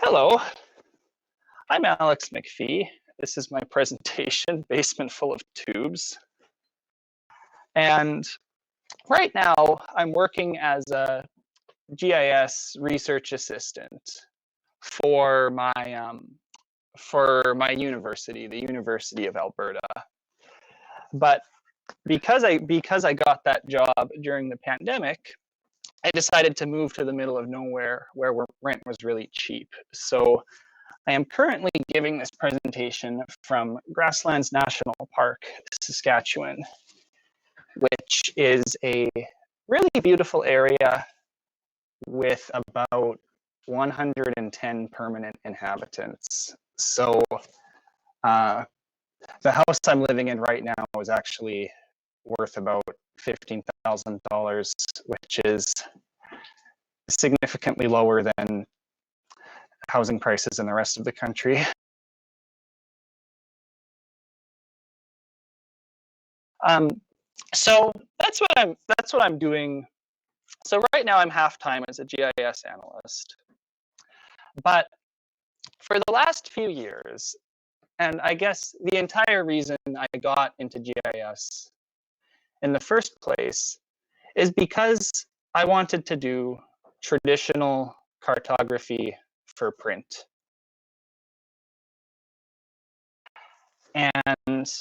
Hello, I'm Alex McPhee. This is my presentation, Basement Full of Tubes. And right now, I'm working as a GIS research assistant for my university, the University of Alberta. But because I got that job during the pandemic, I decided to move to the middle of nowhere where rent was really cheap. So I am currently giving this presentation from Grasslands National Park, Saskatchewan, which is a really beautiful area with about 110 permanent inhabitants. So the house I'm living in right now is actually worth about $15,000, which is significantly lower than housing prices in the rest of the country. So that's what I'm doing. So right now I'm half-time as a GIS analyst. But for the last few years, and I guess the entire reason I got into GIS in the first place is because I wanted to do traditional cartography for print. And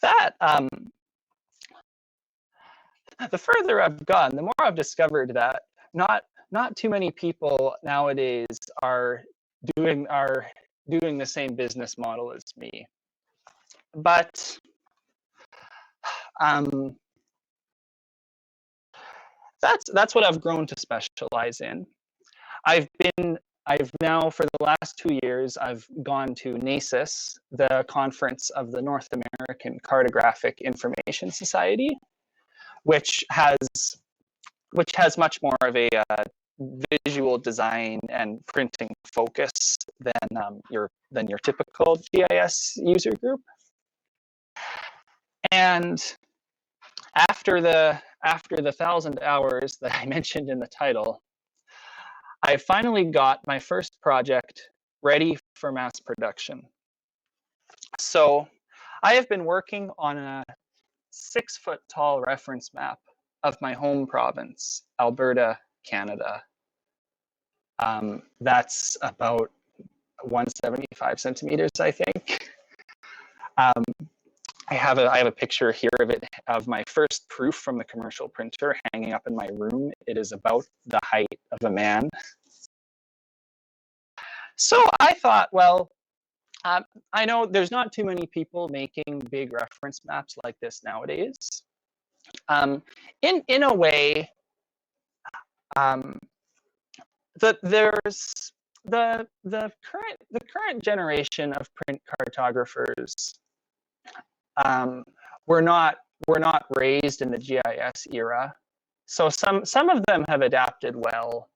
that, the further I've gone, the more I've discovered that not too many people nowadays are doing the same business model as me. But that's what I've grown to specialize in. I've now, for the last 2 years, I've gone to NACIS, the conference of the North American Cartographic Information Society, which has much more of a visual design and printing focus than your typical GIS user group. And after the 1,000 hours that I mentioned in the title, I finally got my first project ready for mass production. So I have been working on a 6-foot-tall reference map of my home province, Alberta, Canada. That's about 175 centimeters, I think. I have a picture here of my first proof from the commercial printer hanging up in my room. It is about the height of a man. So I thought, well, I know there's not too many people making big reference maps like this nowadays. In a way, there's the current generation of print cartographers were not raised in the GIS era, so some of them have adapted well.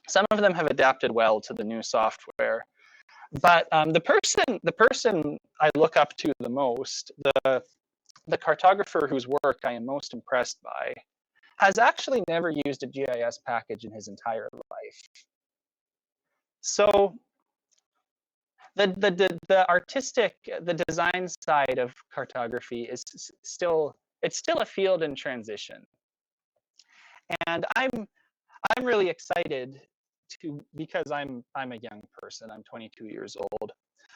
Some of them have adapted well to the new software, but the person I look up to the most, the cartographer whose work I am most impressed by, has actually never used a GIS package in his entire life. So the artistic, the design side of cartography is still a field in transition, and I'm really excited because I'm a young person. I'm 22 years old.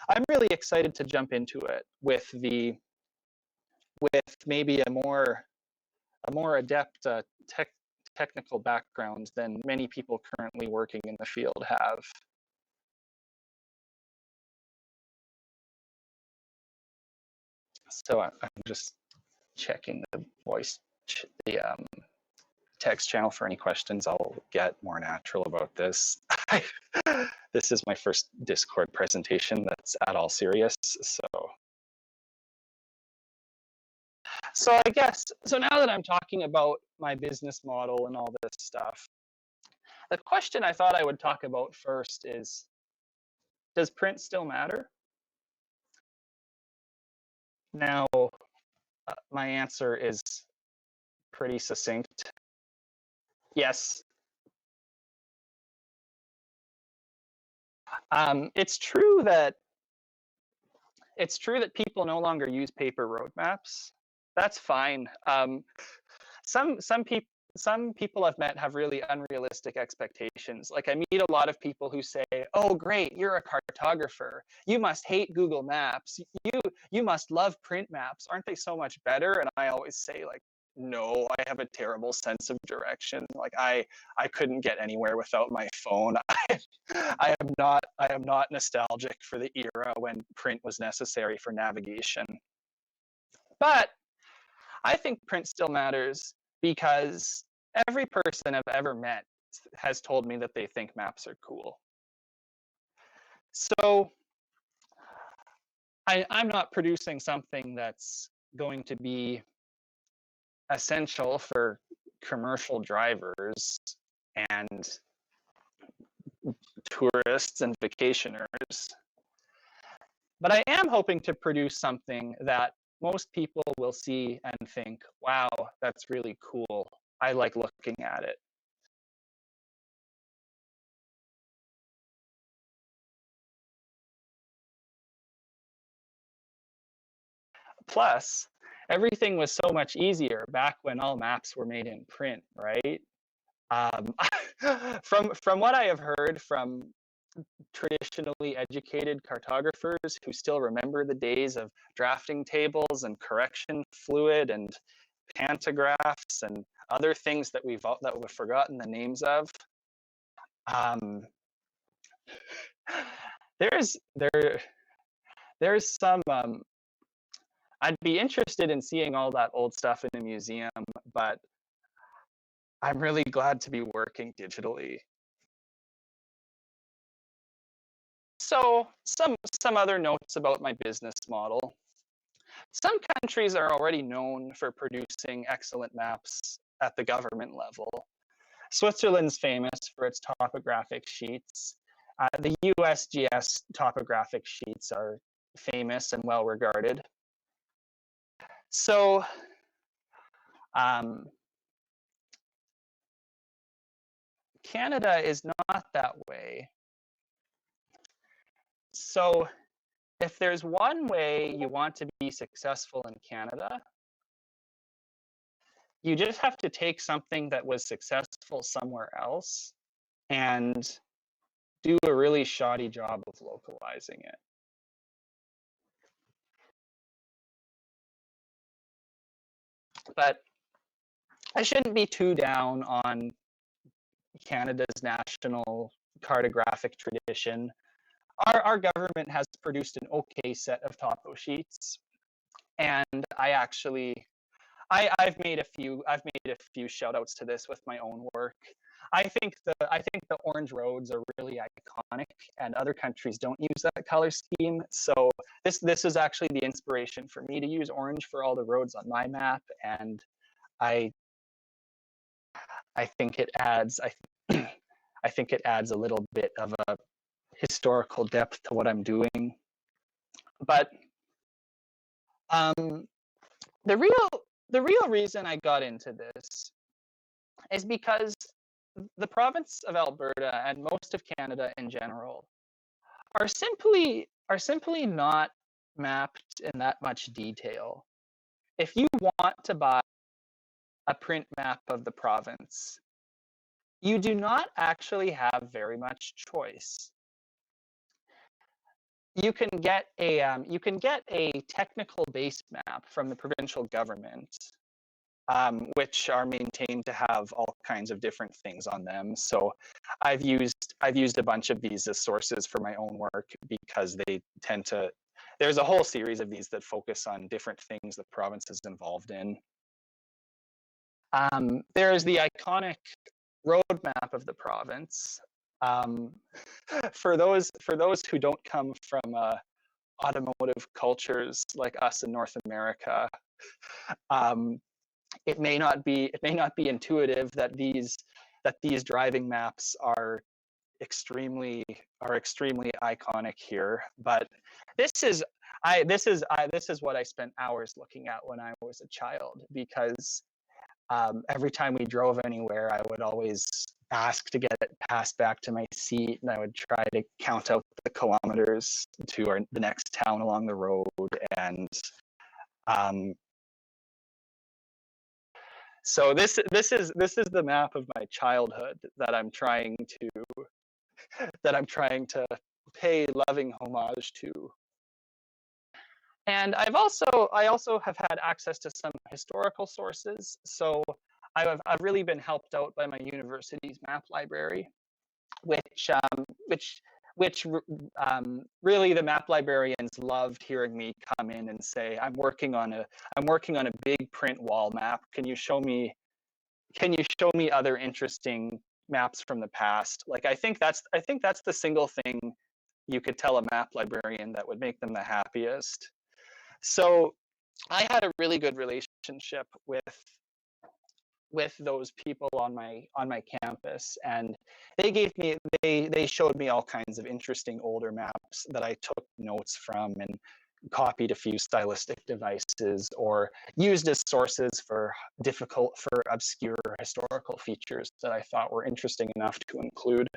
I'm really excited to jump into it with maybe a more adept technical background than many people currently working in the field have. So I'm just checking the text channel for any questions. I'll get more natural about this. This is my first Discord presentation that's at all serious, so I guess, so now that I'm talking about my business model and all this stuff, the question I thought I would talk about first is, does print still matter? Now, my answer is pretty succinct. Yes. It's true that people no longer use paper roadmaps. That's fine. Some people I've met have really unrealistic expectations. Like I meet a lot of people who say, "Oh, great, you're a cartographer. You must hate Google Maps. You must love print maps. Aren't they so much better?" And I always say, like, no, I have a terrible sense of direction. Like I couldn't get anywhere without my phone. I am not nostalgic for the era when print was necessary for navigation. But I think print still matters because every person I've ever met has told me that they think maps are cool. So I'm not producing something that's going to be essential for commercial drivers and tourists and vacationers. But I am hoping to produce something that most people will see and think, wow, that's really cool. I like looking at it. Plus, everything was so much easier back when all maps were made in print, right? Um, from what I have heard from traditionally educated cartographers who still remember the days of drafting tables and correction fluid and pantographs and other things that we've forgotten the names of. Um, there's some. I'd be interested in seeing all that old stuff in a museum, but I'm really glad to be working digitally. So some other notes about my business model. Some countries are already known for producing excellent maps at the government level. Switzerland's famous for its topographic sheets. The US GIS topographic sheets are famous and well regarded. So Canada is not that way. So if there's one way you want to be successful in Canada, you just have to take something that was successful somewhere else and do a really shoddy job of localizing it. But I shouldn't be too down on Canada's national cartographic tradition. Our government has produced an okay set of topo sheets, and I've made a few shout outs to this with my own work. I think the orange roads are really iconic, and other countries don't use that color scheme. So this is actually the inspiration for me to use orange for all the roads on my map, and I think it adds I think it adds a little bit of a historical depth to what I'm doing. But the real reason I got into this is because the province of Alberta and most of Canada in general are simply not mapped in that much detail. If you want to buy a print map of the province, you do not actually have very much choice. You can get a technical base map from the provincial government, which are maintained to have all kinds of different things on them. So I've used a bunch of these as sources for my own work because they tend to. There's a whole series of these that focus on different things the province is involved in. There is the iconic roadmap of the province. For those who don't come from automotive cultures like us in North America, it may not be intuitive that these driving maps are extremely iconic here. But this is what I spent hours looking at when I was a child, because Every time we drove anywhere, I would always ask to get it passed back to my seat, and I would try to count out the kilometers to the next town along the road. And so this is the map of my childhood that I'm trying to pay loving homage to. And I also have had access to some historical sources. So I've really been helped out by my university's map library, which really the map librarians loved hearing me come in and say, I'm working on a big print wall map. Can you show me other interesting maps from the past? Like, I think that's the single thing you could tell a map librarian that would make them the happiest. So I had a really good relationship with those people on my campus, and they showed me all kinds of interesting older maps that I took notes from and copied a few stylistic devices or used as sources for obscure historical features that I thought were interesting enough to include.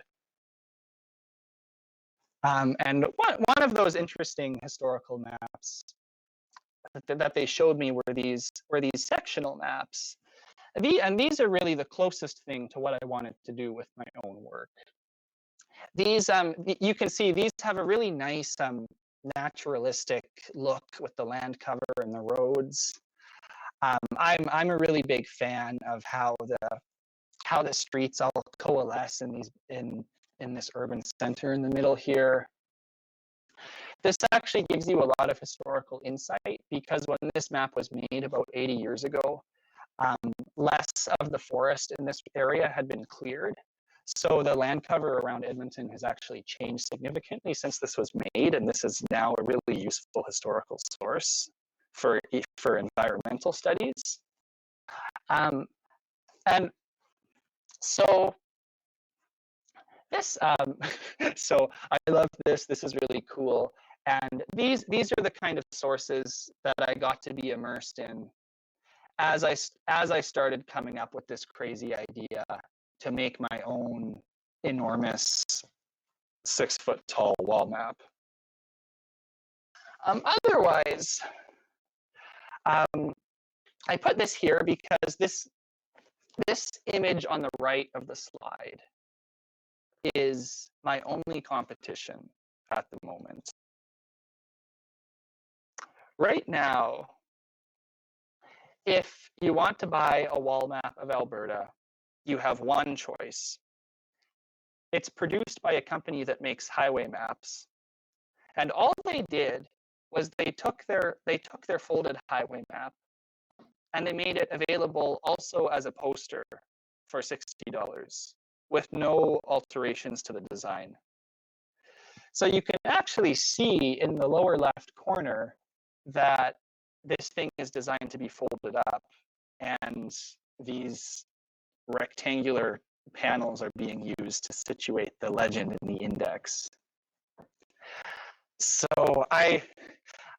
And one of those interesting historical maps that they showed me were these sectional maps. And these are really the closest thing to what I wanted to do with my own work. These, you can see these have a really nice naturalistic look with the land cover and the roads. I'm a really big fan of how the streets all coalesce in this urban center in the middle here. This actually gives you a lot of historical insight, because when this map was made about 80 years ago, less of the forest in this area had been cleared. So the land cover around Edmonton has actually changed significantly since this was made, and this is now a really useful historical source for environmental studies. And so this, so I love this. This is really cool. And these are the kind of sources that I got to be immersed in as I started coming up with this crazy idea to make my own enormous 6-foot-tall wall map. Otherwise, I put this here because this image on the right of the slide is my only competition at the moment. Right now, if you want to buy a wall map of Alberta, you have one choice. It's produced by a company that makes highway maps. And all they did was they took their folded highway map and they made it available also as a poster for $60 with no alterations to the design. So you can actually see in the lower left corner that this thing is designed to be folded up, and these rectangular panels are being used to situate the legend in the index. So I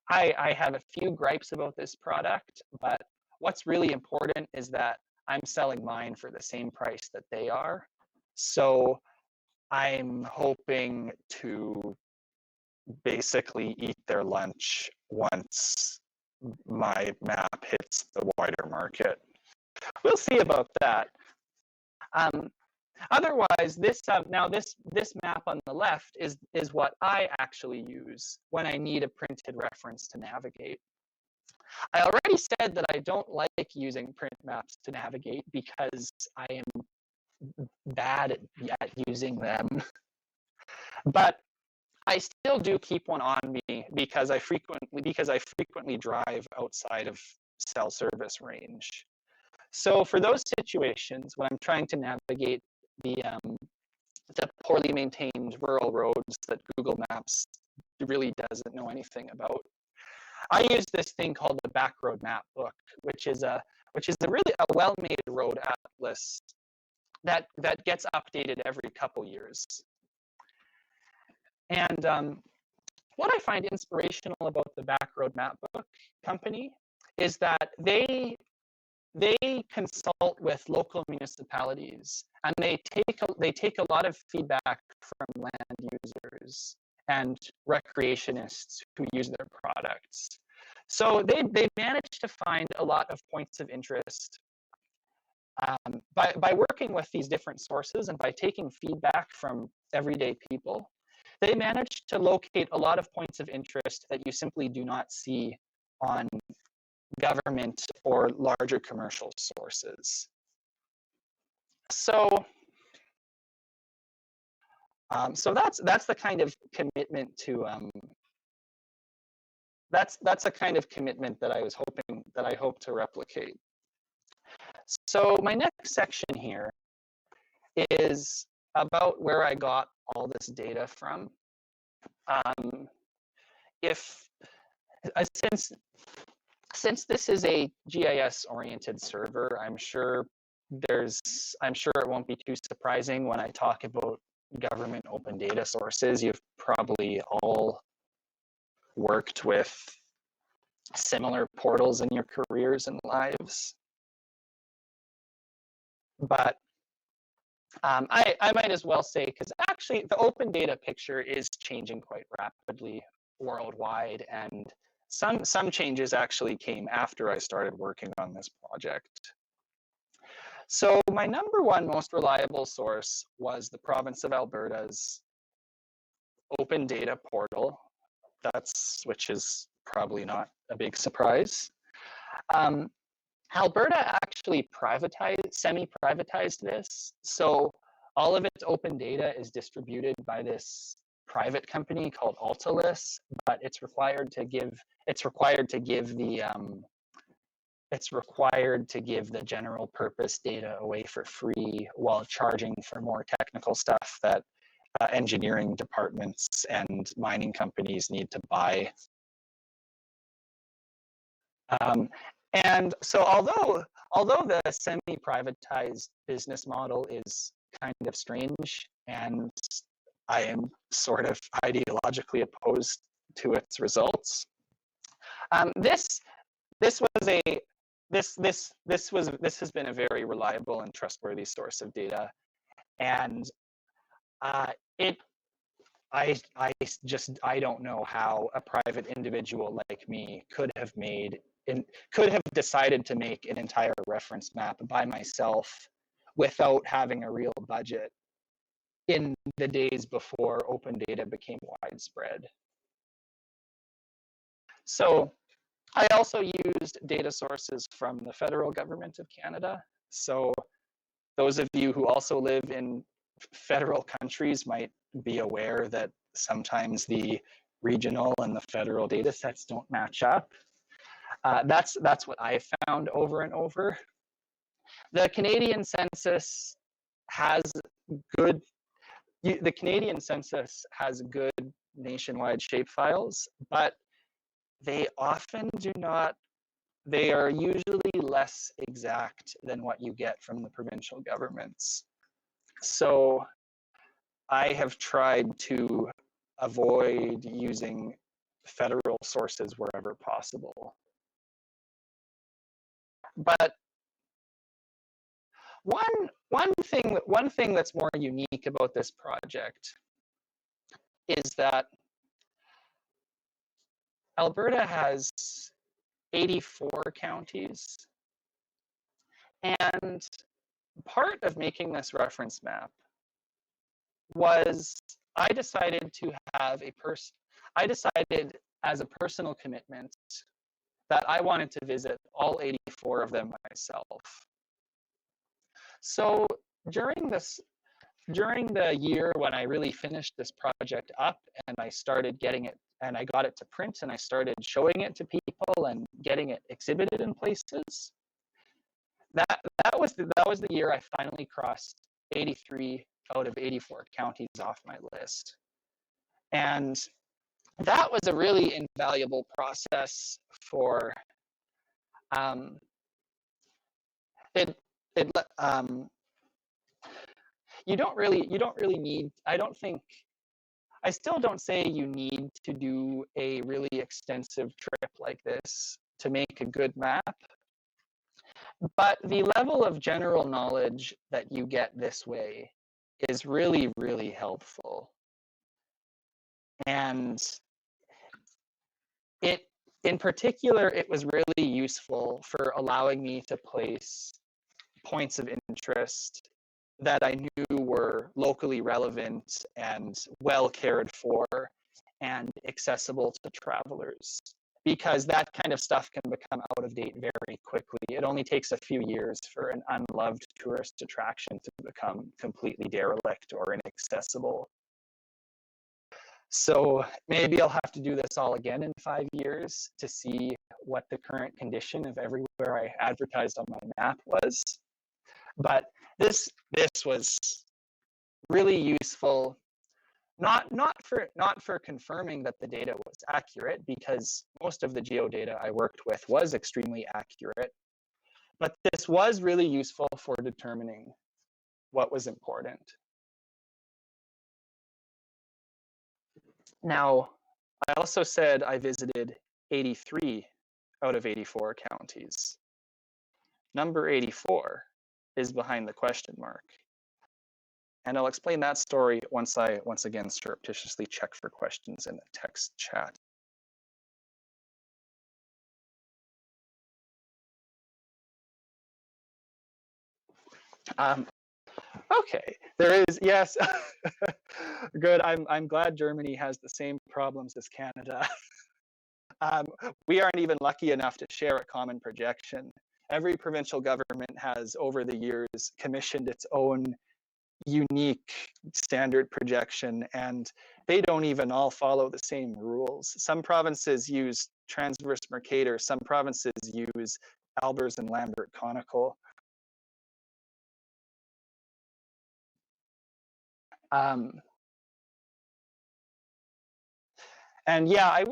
have a few gripes about this product, but what's really important is that I'm selling mine for the same price that they are. So I'm hoping to basically eat their lunch once my map hits the wider market. We'll see about that. Otherwise, this map on the left is what I actually use when I need a printed reference to navigate. I already said that I don't like using print maps to navigate because I am bad at using them. But I still do keep one on me because I frequently drive outside of cell service range. So for those situations when I'm trying to navigate the poorly maintained rural roads that Google Maps really doesn't know anything about, I use this thing called the Backroad Map Book, which is a really well-made road atlas that gets updated every couple years. And what I find inspirational about the Backroad Map Book company is that they they consult with local municipalities, and they take a lot of feedback from land users and recreationists who use their products. So they managed to find a lot of points of interest by working with these different sources and by taking feedback from everyday people. They managed to locate a lot of points of interest that you simply do not see on government or larger commercial sources. So, so that's the kind of commitment to that's a kind of commitment that I hope to replicate. So my next section here is about where I got all this data from. Since this is a GIS oriented server, I'm sure it won't be too surprising when I talk about government open data sources. You've probably all worked with similar portals in your careers and lives. But I might as well say, because actually the open data picture is changing quite rapidly worldwide, and some changes actually came after I started working on this project. So my number one most reliable source was the province of Alberta's open data portal. Which is probably not a big surprise. Alberta actually semi-privatized this. So all of its open data is distributed by this private company called Altalis, but it's required to give the general purpose data away for free while charging for more technical stuff that engineering departments and mining companies need to buy. And so although the semi-privatized business model is kind of strange, and I am sort of ideologically opposed to its results, this has been a very reliable and trustworthy source of data, and I don't know how a private individual like me could have decided to make an entire reference map by myself without having a real budget in the days before open data became widespread. So I also used data sources from the federal government of Canada. So those of you who also live in federal countries might be aware that sometimes the regional and the federal data sets don't match up. That's what I found over and over. The Canadian census has good nationwide shapefiles, but they often do not. They are usually less exact than what you get from the provincial governments. So I have tried to avoid using federal sources wherever possible. But one thing that's more unique about this project is that Alberta has 84 counties, and part of making this reference map was I decided as a personal commitment that I wanted to visit all 84 of them myself. So during the year when I really finished this project up and I started getting it, and I got it to print and I started showing it to people and getting it exhibited in places, that was the year I finally crossed 83 out of 84 counties off my list. And that was a really invaluable process for you don't really need, I still don't say you need to do a really extensive trip like this to make a good map. But the level of general knowledge that you get this way is really, really helpful. And in particular, it was really useful for allowing me to place points of interest that I knew were locally relevant and well cared for and accessible to travelers, because that kind of stuff can become out of date very quickly. It only takes a few years for an unloved tourist attraction to become completely derelict or inaccessible. So maybe I'll have to do this all again in 5 years to see what the current condition of everywhere I advertised on my map was. But this was really useful, not for confirming that the data was accurate, because most of the geodata I worked with was extremely accurate, but this was really useful for determining what was important. Now, I also said I visited 83 out of 84 counties. Number 84 is behind the question mark. And I'll explain that story once I once again surreptitiously check for questions in the text chat. Okay, there is, yes. Good, I'm glad Germany has the same problems as Canada. We aren't even lucky enough to share a common projection. Every provincial government has, over the years, commissioned its own unique standard projection, and they don't even all follow the same rules. Some provinces use transverse Mercator, some provinces use Albers and Lambert conical. And yeah, I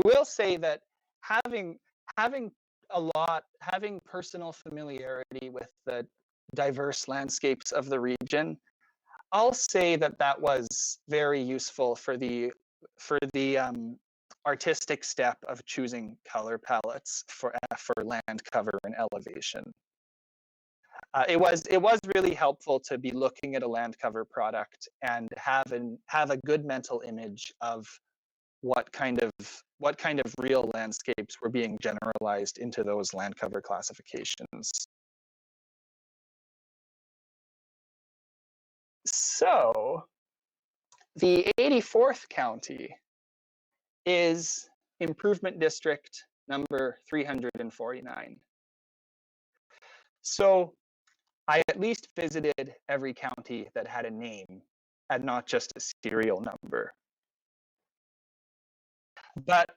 will say that having personal familiarity with the diverse landscapes of the region, I'll say that that was very useful for the artistic step of choosing color palettes for land cover and elevation. It was really helpful to be looking at a land cover product and have a good mental image of what kind of real landscapes were being generalized into those land cover classifications. So the 84th county is improvement district number 349. So I at least visited every county that had a name and not just a serial number. But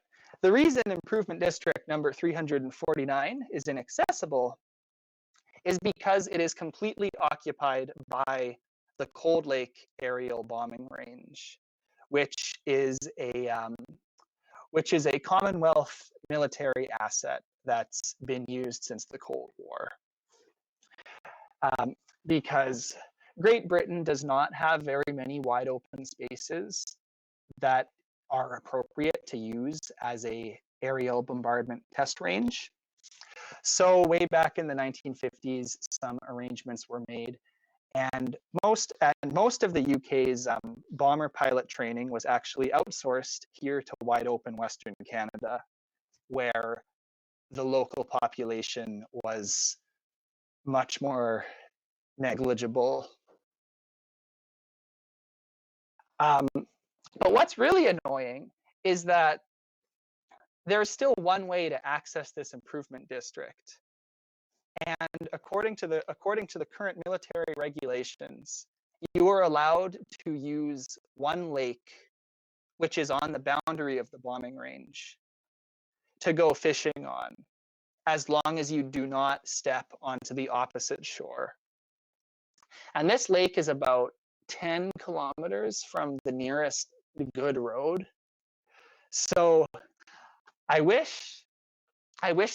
the reason improvement district number 349 is inaccessible is because it is completely occupied by the Cold Lake Aerial Bombing Range, which is a Commonwealth military asset that's been used since the Cold War. Because Great Britain does not have very many wide open spaces that are appropriate to use as a aerial bombardment test range. So way back in the 1950s, some arrangements were made, and most of the UK's bomber pilot training was actually outsourced here to wide open Western Canada, where the local population was much more negligible. But what's really annoying is that there's still one way to access this improvement district. And according to the current military regulations, you are allowed to use one lake, which is on the boundary of the bombing range, to go fishing on, as long as you do not step onto the opposite shore. And this lake is about 10 kilometers from the nearest good road. So I wish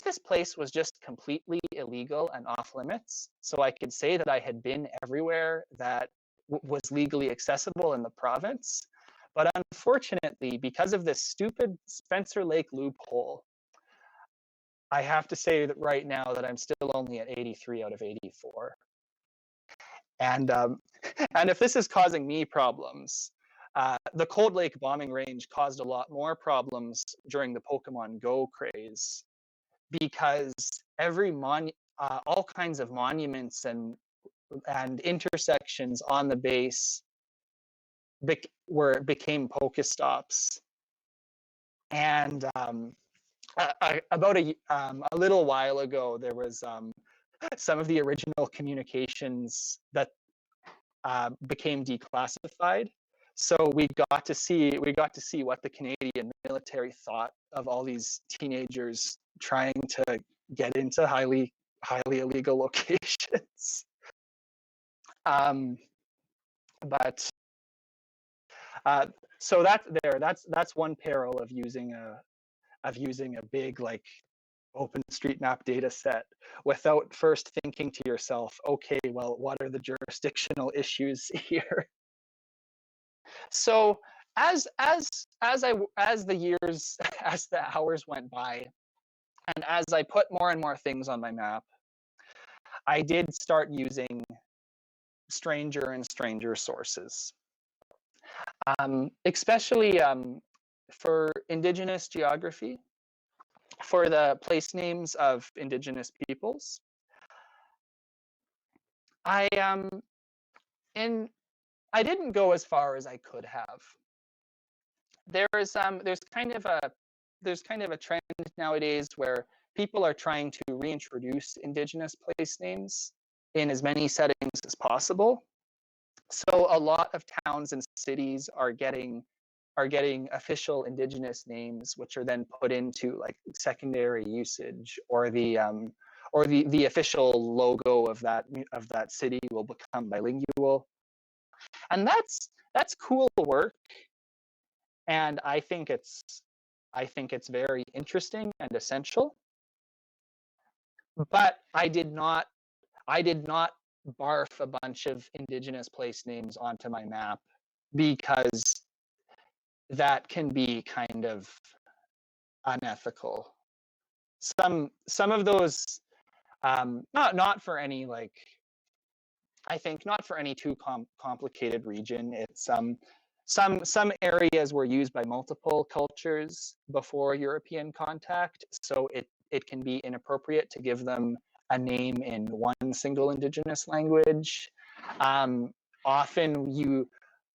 this place was just completely illegal and off limits, so I could say that I had been everywhere that was legally accessible in the province. But unfortunately, because of this stupid Spencer Lake loophole, I have to say that right now that I'm still only at 83 out of 84. And and if this is causing me problems, the Cold Lake bombing range caused a lot more problems during the Pokemon Go craze, because all kinds of monuments and intersections on the base became Pokestops. And about a little while ago, there was some of the original communications that became declassified. So we got to see what the Canadian military thought of all these teenagers trying to get into highly illegal locations. But so that's one peril of using a big, like, OpenStreetMap data set without first thinking to yourself, okay, well, what are the jurisdictional issues here? So as the years, as the hours went by, and as I put more and more things on my map, I did start using stranger and stranger sources, especially for Indigenous geography, for the place names of Indigenous peoples. I didn't go as far as I could have. There's kind of a trend nowadays where people are trying to reintroduce Indigenous place names in as many settings as possible. So a lot of towns and cities are getting official Indigenous names, which are then put into, like, secondary usage, or the official logo of that city will become bilingual. And that's cool work, and I think it's very interesting and essential. But I did not barf a bunch of Indigenous place names onto my map, because that can be kind of unethical. Some of those, not for any, like, I think not for any too complicated region. It's some areas were used by multiple cultures before European contact, so it can be inappropriate to give them a name in one single Indigenous language.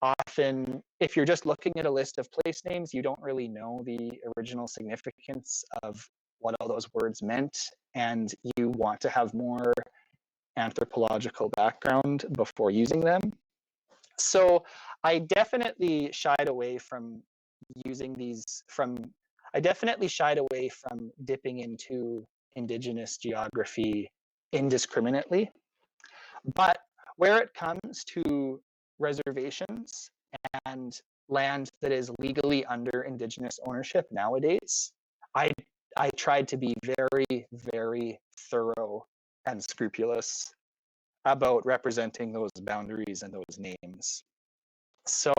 Often, if you're just looking at a list of place names, you don't really know the original significance of what all those words meant, and you want to have more anthropological background before using them. So I definitely shied away from dipping into Indigenous geography indiscriminately. But where it comes to reservations and land that is legally under Indigenous ownership nowadays, I tried to be very, very thorough and scrupulous about representing those boundaries and those names. So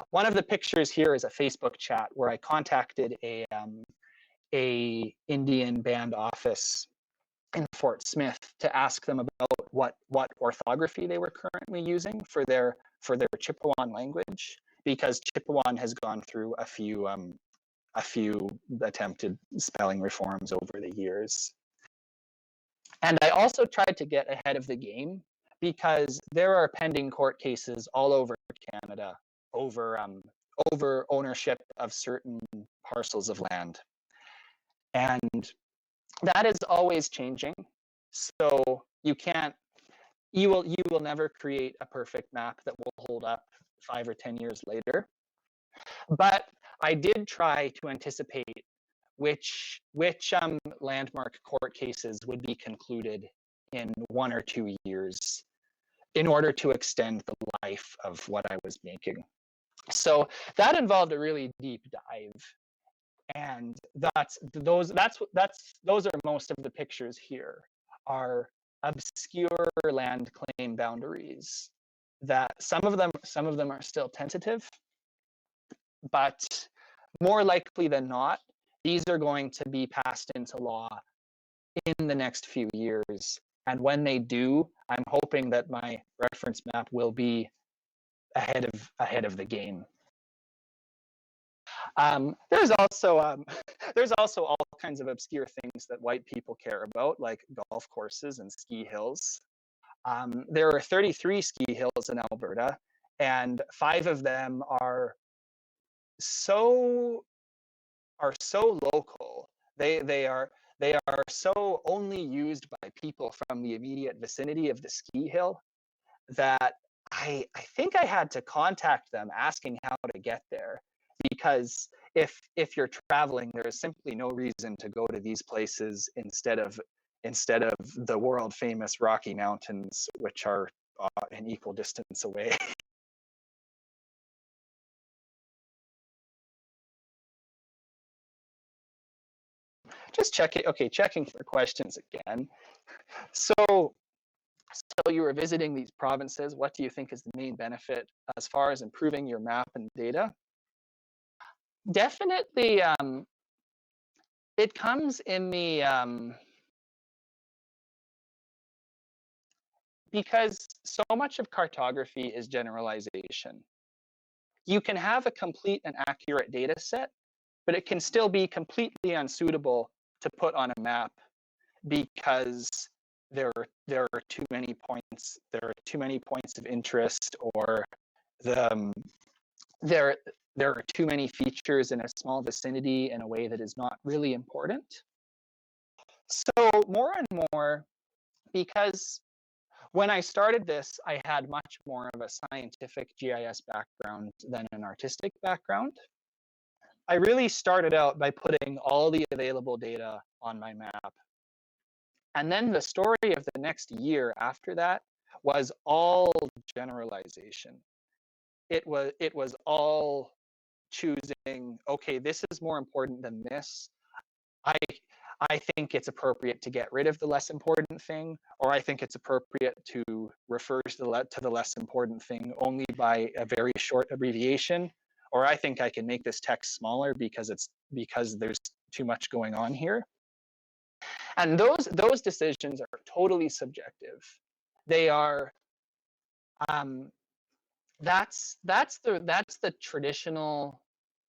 one of the pictures here is a Facebook chat where I contacted a Indian band office in Fort Smith to ask them about what orthography they were currently using for their Chippewan language, because Chippewan has gone through a few attempted spelling reforms over the years. And I also tried to get ahead of the game, because there are pending court cases all over Canada over ownership of certain parcels of land. And that is always changing. So you will never create a perfect map that will hold up 5 or 10 years later. But I did try to anticipate which landmark court cases would be concluded in 1 or 2 years in order to extend the life of what I was making. So that involved a really deep dive. And those are most of the pictures here, are obscure land claim boundaries that some of them are still tentative, but more likely than not, These are going to be passed into law in the next few years. And when they do, I'm hoping that my reference map will be ahead of the game. There's also all kinds of obscure things that white people care about, like golf courses and ski hills. There are 33 ski hills in Alberta, and 5 of them are so local. They are so only used by people from the immediate vicinity of the ski hill that I think I had to contact them asking how to get there, because if you're traveling, there is simply no reason to go to these places instead of the world famous Rocky Mountains, which are an equal distance away. Just checking. Okay, checking for questions again. So you were visiting these provinces. What do you think is the main benefit as far as improving your map and data? Definitely, it comes in the because so much of cartography is generalization. You can have a complete and accurate data set, but it can still be completely unsuitable to put on a map because there are too many points. There are too many points of interest, or there are too many features in a small vicinity in a way that is not really important. So more and more, because when I started this, I had much more of a scientific GIS background than an artistic background. I really started out by putting all the available data on my map. And then the story of the next year after that was all generalization. It was all choosing, okay, this is more important than this. I think it's appropriate to get rid of the less important thing, or I think it's appropriate to refer to the less important thing only by a very short abbreviation, or I think I can make this text smaller because there's too much going on here. And those decisions are totally subjective. They are that's the traditional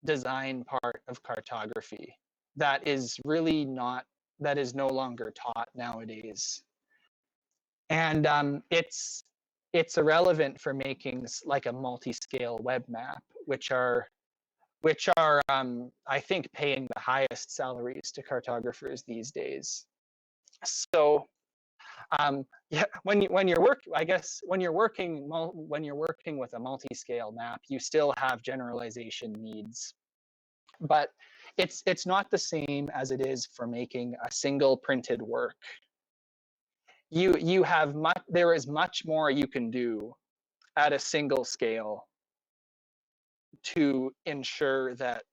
design part of cartography that is no longer taught nowadays, and it's irrelevant for making like a multi-scale web map, which are I think paying the highest salaries to cartographers these days. So yeah, when you're working with a multi-scale map, you still have generalization needs, but it's not the same as it is for making a single printed work. There is much more you can do at a single scale to ensure that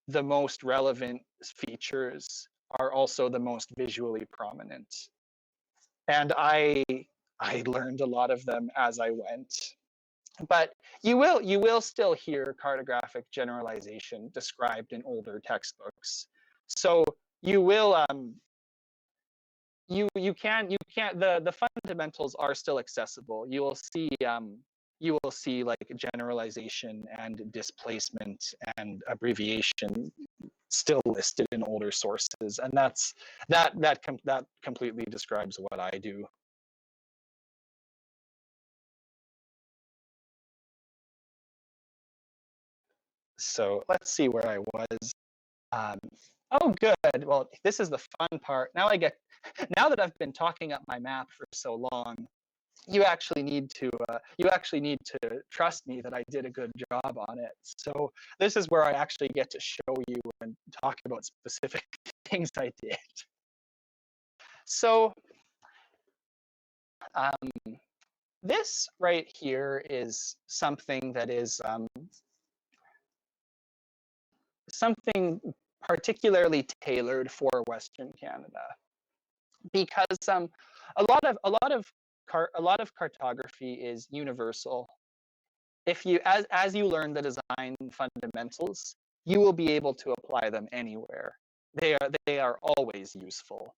the most relevant features are also the most visually prominent. And I learned a lot of them as I went. But you will still hear cartographic generalization described in older textbooks. So you will you can the fundamentals are still accessible. You will see like generalization and displacement and abbreviation still listed in older sources, and that completely describes what I do. So let's see where I was. Oh, good. Well, this is the fun part. Now that I've been talking up my map for so long, you actually need to trust me that I did a good job on it. So this is where I actually get to show you and talk about specific things I did. So this right here is something that is something particularly tailored for Western Canada, because a lot of cartography is universal. If you as you learn the design fundamentals, you will be able to apply them anywhere. they are always useful.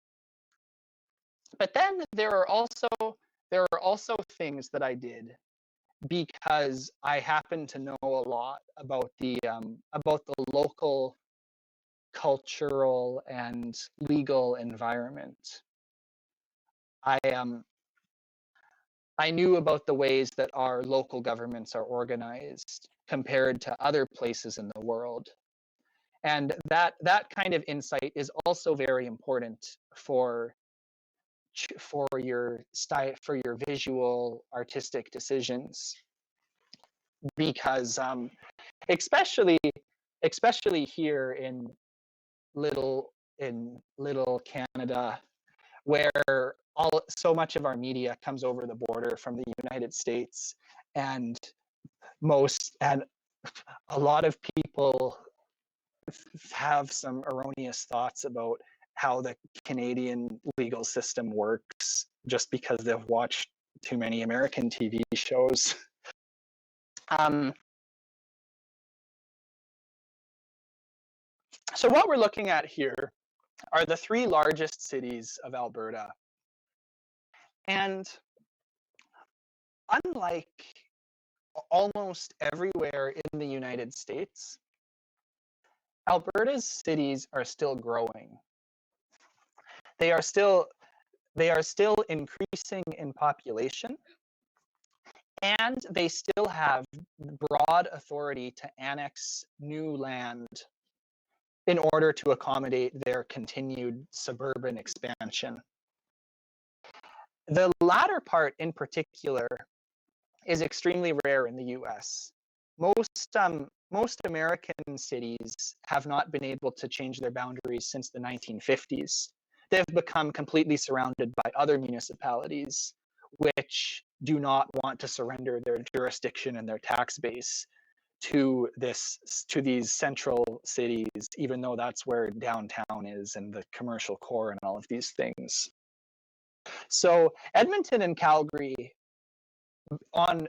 But then there are also things that I did because I happen to know a lot about the local cultural and legal environment. I knew about the ways that our local governments are organized compared to other places in the world. And that kind of insight is also very important for your style, for your visual artistic decisions, because especially here in little Canada, where so much of our media comes over the border from the United States, and a lot of people have some erroneous thoughts about how the Canadian legal system works just because they've watched too many American TV shows. So what we're looking at here are the 3 largest cities of Alberta. And unlike almost everywhere in the United States, Alberta's cities are still growing. They are still increasing in population, and they still have broad authority to annex new land in order to accommodate their continued suburban expansion. The latter part in particular is extremely rare in the US. Most American cities have not been able to change their boundaries since the 1950s. They've become completely surrounded by other municipalities which do not want to surrender their jurisdiction and their tax base to these central cities, even though that's where downtown is and the commercial core and all of these things. So Edmonton and Calgary, in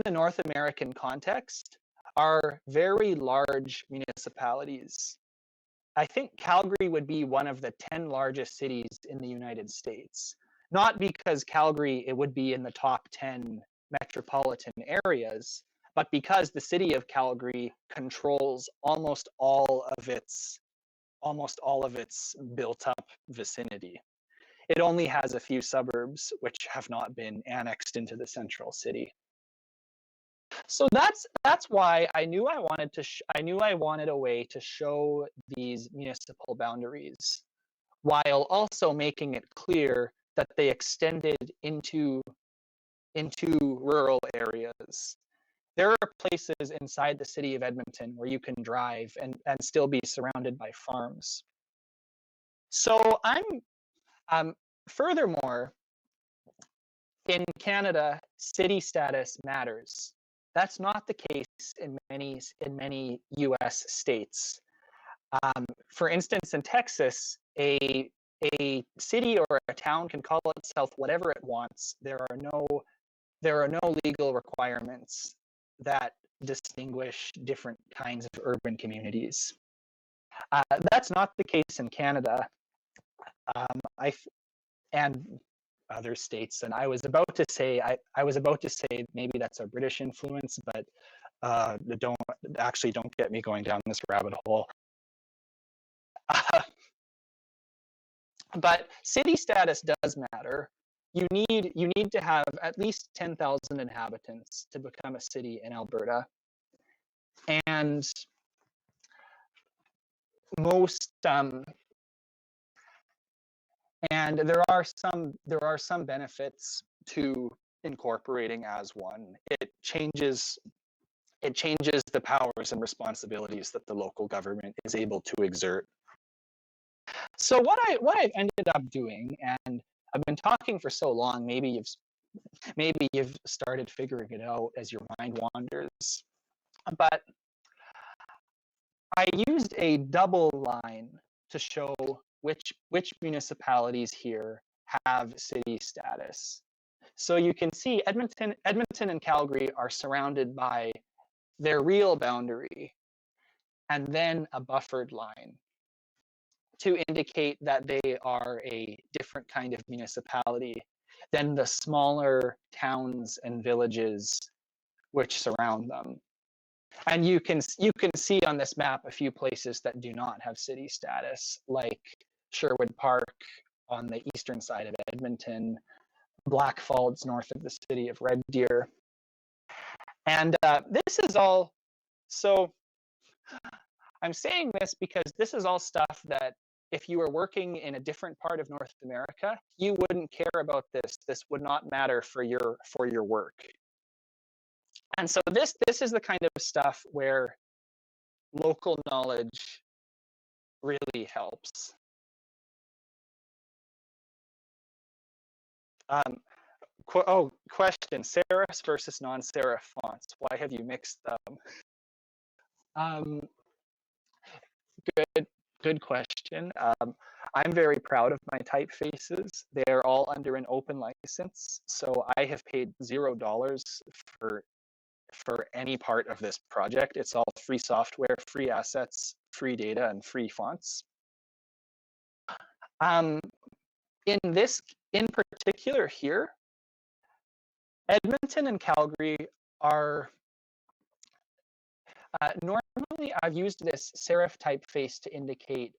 the North American context, are very large municipalities. I think Calgary would be one of the 10 largest cities in the United States. Not because Calgary, it would be in the top 10 metropolitan areas, but because the city of Calgary controls almost all of its built up vicinity. It only has a few suburbs which have not been annexed into the central city. So that's why I knew I wanted a way to show these municipal boundaries, while also making it clear that they extended into rural areas. There are places inside the city of Edmonton where you can drive and still be surrounded by farms. So furthermore, in Canada, city status matters. That's not the case in many US states. For instance, in Texas, a city or a town can call itself whatever it wants. There are no legal requirements that distinguish different kinds of urban communities. That's not the case in Canada. And other states. And I was about to say maybe that's a British influence, but don't get me going down this rabbit hole. But city status does matter. You need to have at least 10,000 inhabitants to become a city in Alberta, and and there are some benefits to incorporating as one. It changes the powers and responsibilities that the local government is able to exert. So what I've ended up doing, and I've been talking for so long, maybe you've started figuring it out as your mind wanders, but I used a double line to show which municipalities here have city status. So you can see Edmonton and Calgary are surrounded by their real boundary, and then a buffered line to indicate that they are a different kind of municipality than the smaller towns and villages which surround them. And you can see on this map a few places that do not have city status, like Sherwood Park on the eastern side of Edmonton, Blackfalds north of the city of Red Deer. And this is all, so I'm saying this because this is all stuff that if you were working in a different part of North America, you wouldn't care about this. This would not matter for your work. And so this is the kind of stuff where local knowledge really helps. Question, serifs versus non-serif fonts. Why have you mixed them? Good question. I'm very proud of my typefaces. They're all under an open license, so I have paid $0 for any part of this project. It's all free software, free assets, free data, and free fonts. In particular here, Edmonton and Calgary are normally I've used this serif typeface to indicate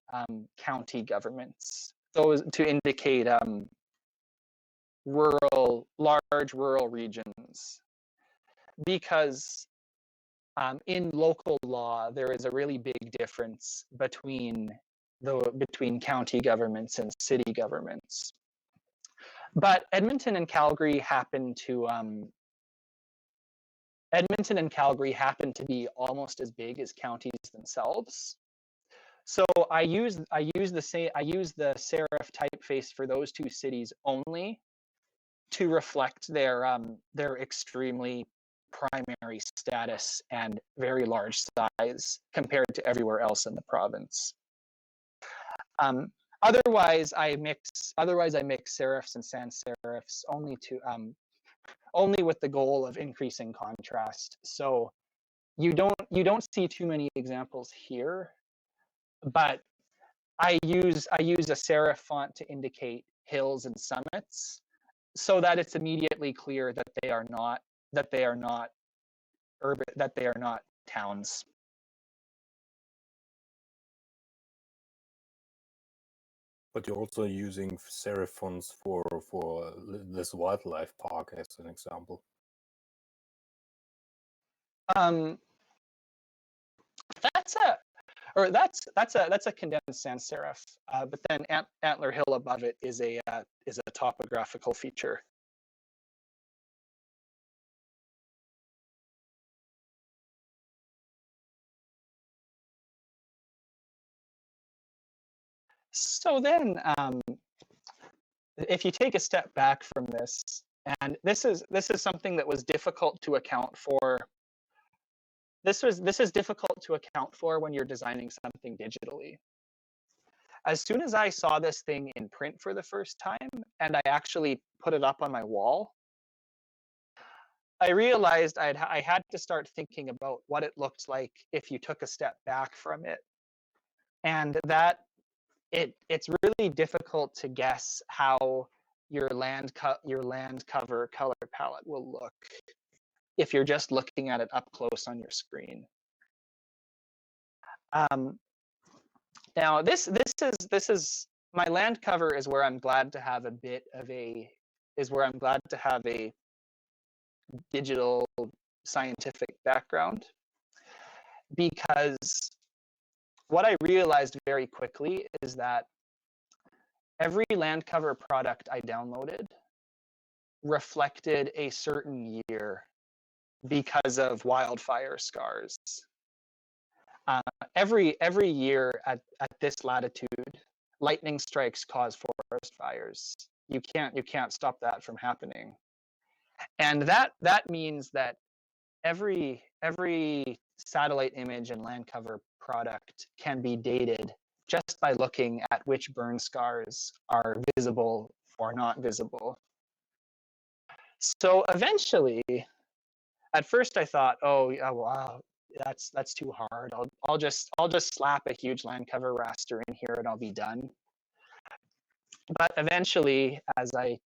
county governments, those to indicate large rural regions, because in local law there is a really big difference between county governments and city governments. But Edmonton and Calgary happen to be almost as big as counties themselves. So I use the serif typeface for those two cities only to reflect their extremely primary status and very large size compared to everywhere else in the province. Otherwise I mix serifs and sans serifs only with the goal of increasing contrast. So you don't see too many examples here, but I use a serif font to indicate hills and summits, so that it's immediately clear that they are not urban, that they are not towns. But you're also using serif fonts for this wildlife park as an example. That's a condensed sans serif, but then Antler Hill above it is a topographical feature. So then, if you take a step back from this, and this is something that was difficult to account for. This is difficult to account for when you're designing something digitally. As soon as I saw this thing in print for the first time, and I actually put it up on my wall, I realized I had to start thinking about what it looked like if you took a step back from it, and that it's really difficult to guess how your land cover color palette will look if you're just looking at it up close on your screen. Now this is my land cover is where I'm glad to have a digital scientific background, because what I realized very quickly is that every land cover product I downloaded reflected a certain year because of wildfire scars. Every year at this latitude, lightning strikes cause forest fires. You can't stop that from happening, and that means that every satellite image and land cover product can be dated just by looking at which burn scars are visible or not visible. So eventually, at first I thought, oh yeah, wow, that's too hard. I'll just slap a huge land cover raster in here and I'll be done. But eventually, as I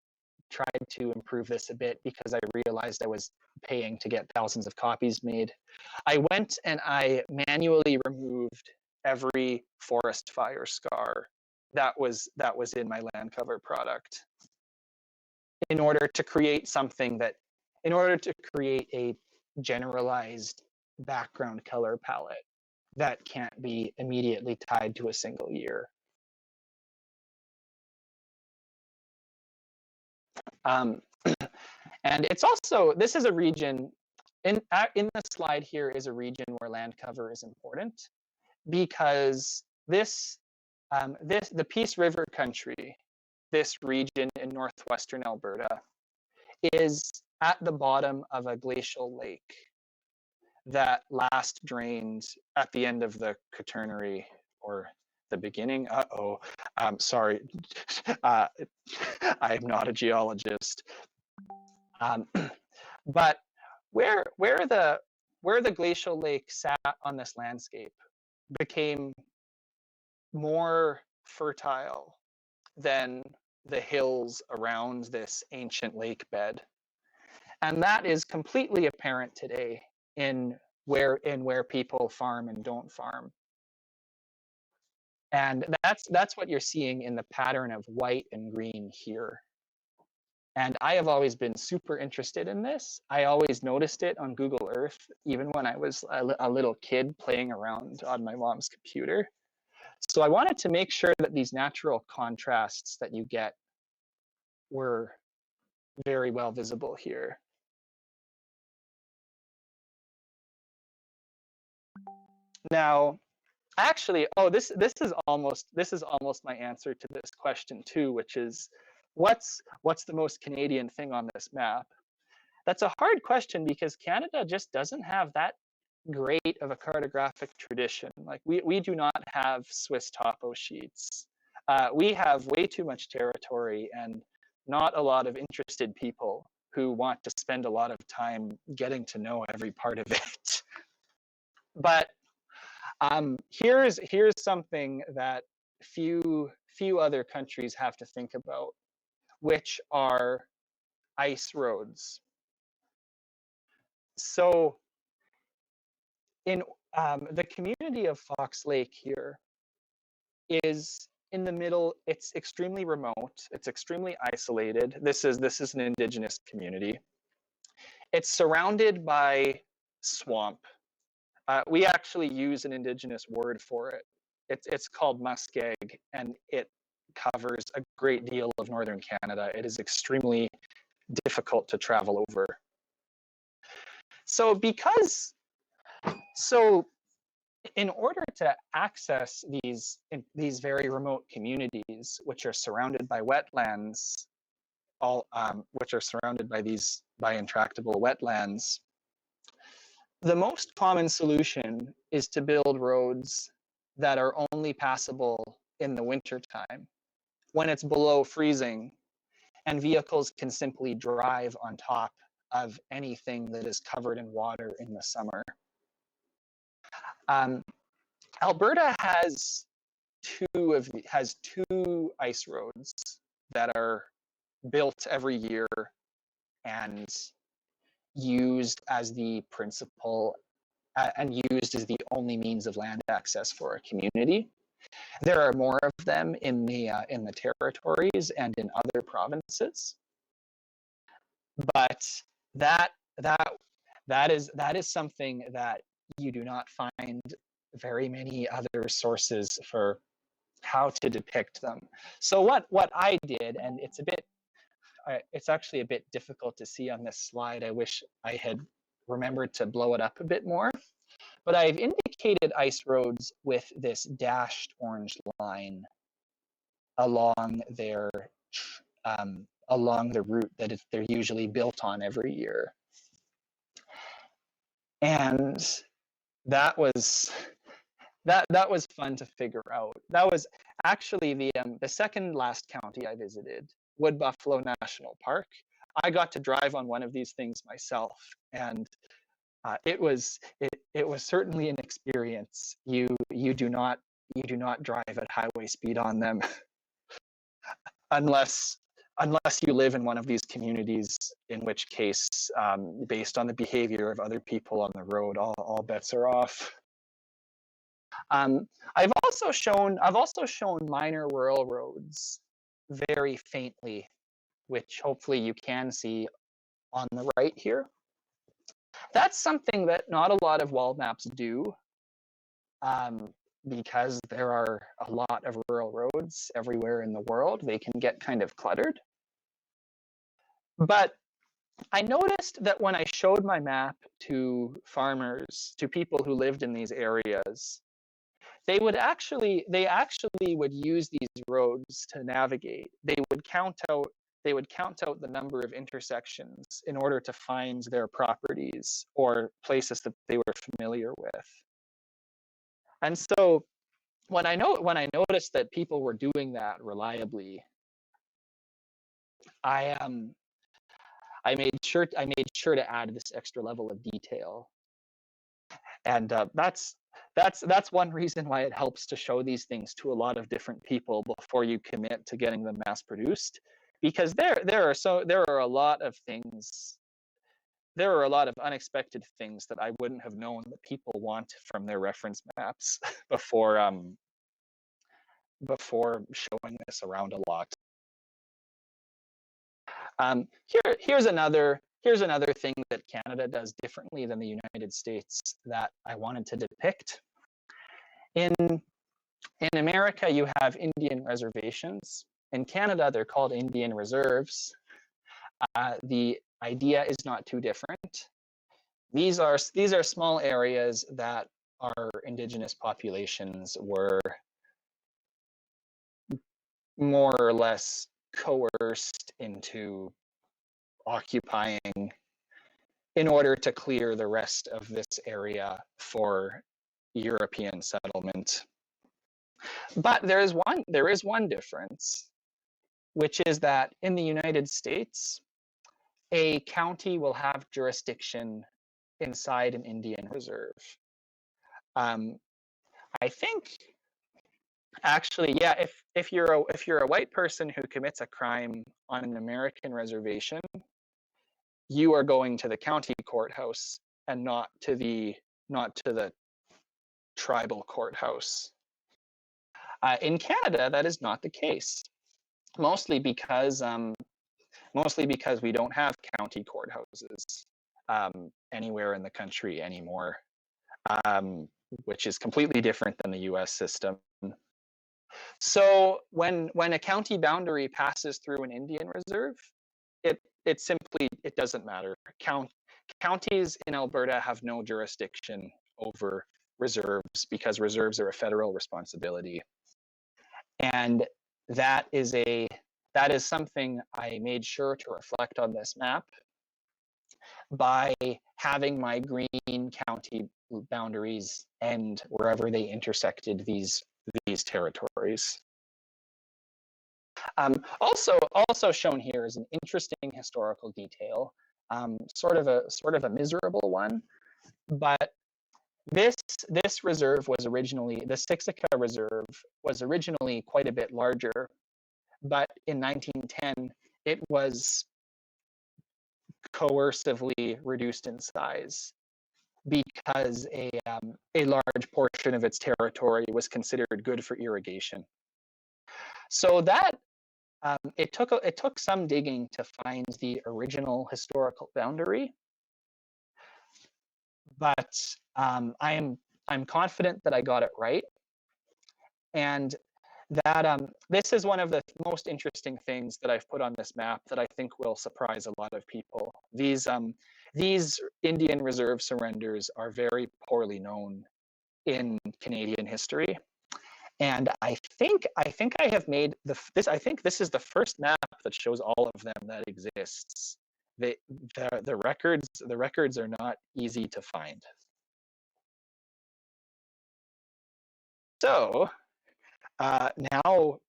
tried to improve this a bit, because I realized I was paying to get thousands of copies made, I went and I manually removed every forest fire scar that was in my land cover product, in order to create something that, in order to create a generalized background color palette that can't be immediately tied to a single year. And it's also, this is a region, in the slide here is a region where land cover is important, because this, the Peace River country, this region in northwestern Alberta, is at the bottom of a glacial lake that last drained at the end of the Quaternary, or the beginning. Sorry, I am not a geologist. But where the glacial lake sat on this landscape became more fertile than the hills around this ancient lake bed. And that is completely apparent today in where people farm and don't farm. And that's what you're seeing in the pattern of white and green here. And I have always been super interested in this. I always noticed it on Google Earth, even when I was a little kid playing around on my mom's computer. So I wanted to make sure that these natural contrasts that you get were very well visible here. Now, actually, this is almost my answer to this question too, which is, what's the most Canadian thing on this map? That's a hard question, because Canada just doesn't have that great of a cartographic tradition. Like, we do not have Swiss topo sheets. We have way too much territory and not a lot of interested people who want to spend a lot of time getting to know every part of it. But here's something that few other countries have to think about, which are ice roads. So in the community of Fox Lake here is in the middle. It's extremely remote. It's extremely isolated. This is an Indigenous community. It's surrounded by swamp. We actually use an Indigenous word for it. It's called muskeg, and it covers a great deal of northern Canada. It is extremely difficult to travel over. So in order to access these very remote communities, which are surrounded by wetlands, which are surrounded by intractable wetlands, the most common solution is to build roads that are only passable in the wintertime, when it's below freezing, and vehicles can simply drive on top of anything that is covered in water in the summer. Alberta has two ice roads that are built every year and used as the principal and used as the only means of land access for a community. There are more of them in the territories and in other provinces, but that is something that you do not find very many other sources for how to depict them. So what I did, and it's actually a bit difficult to see on this slide. I wish I had remembered to blow it up a bit more. But I've indicated ice roads with this dashed orange line along their along the route that they're usually built on every year. And that was fun to figure out. That was actually the second last county I visited, Wood Buffalo National Park. I got to drive on one of these things myself, and it was certainly an experience. You do not drive at highway speed on them unless you live in one of these communities, in which case, based on the behavior of other people on the road, all bets are off. I've also shown minor rural roads very faintly, which hopefully you can see on the right here. That's something that not a lot of world maps do, because there are a lot of rural roads everywhere in the world. They can get kind of cluttered. But I noticed that when I showed my map to farmers, to people who lived in these areas, they actually would use these roads to navigate. They would count out the number of intersections in order to find their properties or places that they were familiar with. And so when I noticed that people were doing that reliably, I made sure to add this extra level of detail. And that's one reason why it helps to show these things to a lot of different people before you commit to getting them mass produced, because there are a lot of things. There are a lot of unexpected things that I wouldn't have known that people want from their reference maps before showing this around a lot. Here's another thing that Canada does differently than the United States that I wanted to depict. In America, you have Indian reservations. In Canada, they're called Indian reserves. The idea is not too different. These are small areas that our Indigenous populations were more or less coerced into occupying in order to clear the rest of this area for European settlement. But there is one difference, which is that in the United States, a county will have jurisdiction inside an Indian reserve. I think, actually, yeah, if you're a white person who commits a crime on an American reservation, you are going to the county courthouse and not to the tribal courthouse. In Canada, that is not the case, mostly because we don't have county courthouses anywhere in the country anymore, which is completely different than the U.S. system. So when a county boundary passes through an Indian reserve, it doesn't matter. Counties in Alberta have no jurisdiction over reserves because reserves are a federal responsibility. And that is something I made sure to reflect on this map by having my green county boundaries end wherever they intersected these territories. Also shown here is an interesting historical detail, sort of a miserable one, but this reserve was originally, the Siksika Reserve was originally quite a bit larger, but in 1910 it was coercively reduced in size because a large portion of its territory was considered good for irrigation. So that it took some digging to find the original historical boundary, but I'm confident that I got it right, and that this is one of the most interesting things that I've put on this map that I think will surprise a lot of people. These Indian reserve surrenders are very poorly known in Canadian history, and I think I have made this. I think this is the first map that shows all of them that exists. The records are not easy to find. So now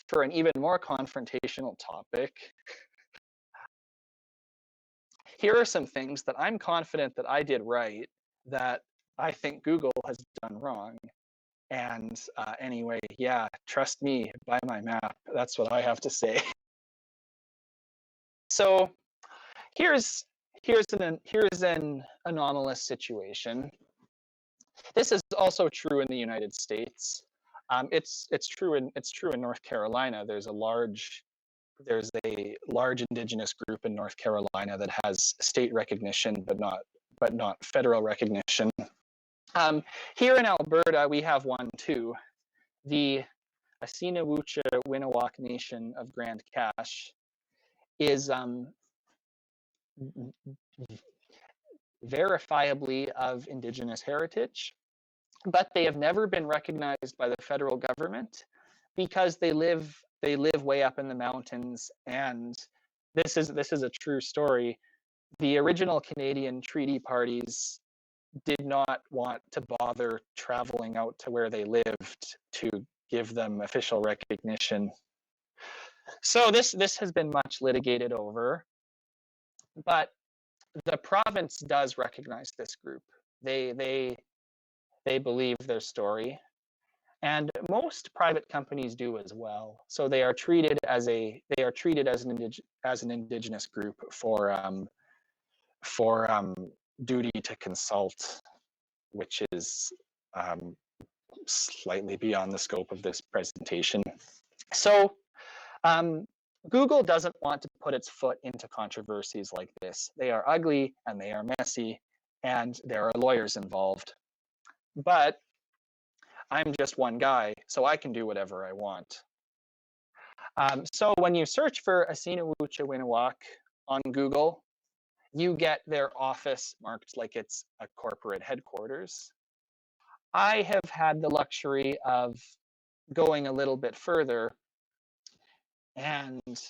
for an even more confrontational topic, here are some things that I'm confident that I did right that I think Google has done wrong. And anyway, yeah, trust me, buy my map. That's what I have to say. So here's an anomalous situation. This is also true in the United States. It's true in North Carolina. There's a large Indigenous group in North Carolina that has state recognition, but not federal recognition. Here in Alberta, we have one too. The Ksituan Nation of Grand Cache is verifiably of Indigenous heritage, but they have never been recognized by the federal government because they live way up in the mountains. And this is a true story. The original Canadian treaty parties did not want to bother traveling out to where they lived to give them official recognition. So this has been much litigated over, but the province does recognize this group. They believe their story, and most private companies do as well. So they are treated as an Indigenous group for duty to consult, which is slightly beyond the scope of this presentation. So Google doesn't want to put its foot into controversies like this. They are ugly and they are messy, and there are lawyers involved. But I'm just one guy, so I can do whatever I want. So when you search for Ksituan on Google, you get their office marked like it's a corporate headquarters. I have had the luxury of going a little bit further, and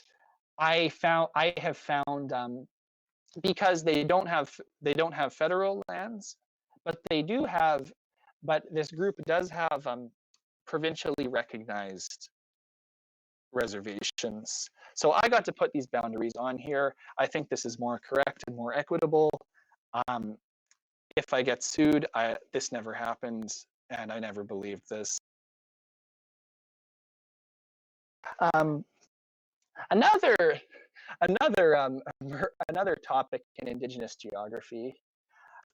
I have found because they don't have federal lands, but this group does have provincially recognized reservations. So I got to put these boundaries on here. I think this is more correct and more equitable. If I get sued, this never happened, and I never believed this. Another topic in Indigenous geography.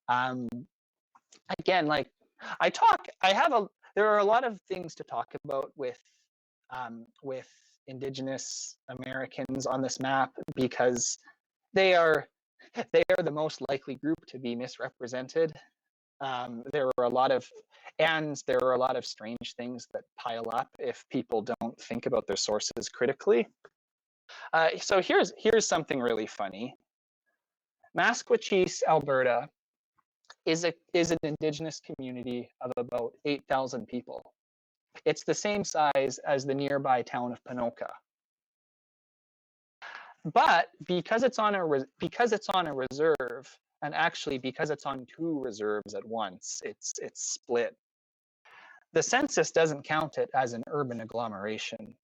Again, like there are a lot of things to talk about with Indigenous Americans on this map, because they are the most likely group to be misrepresented. There are a lot of strange things that pile up if people don't think about their sources critically. So here's something really funny. Qgis, Alberta, is an Indigenous community of about 8,000 people. It's the same size as the nearby town of Ponoka. But because it's on a reserve, and actually because it's on two reserves at once, it's split. The census doesn't count it as an urban agglomeration,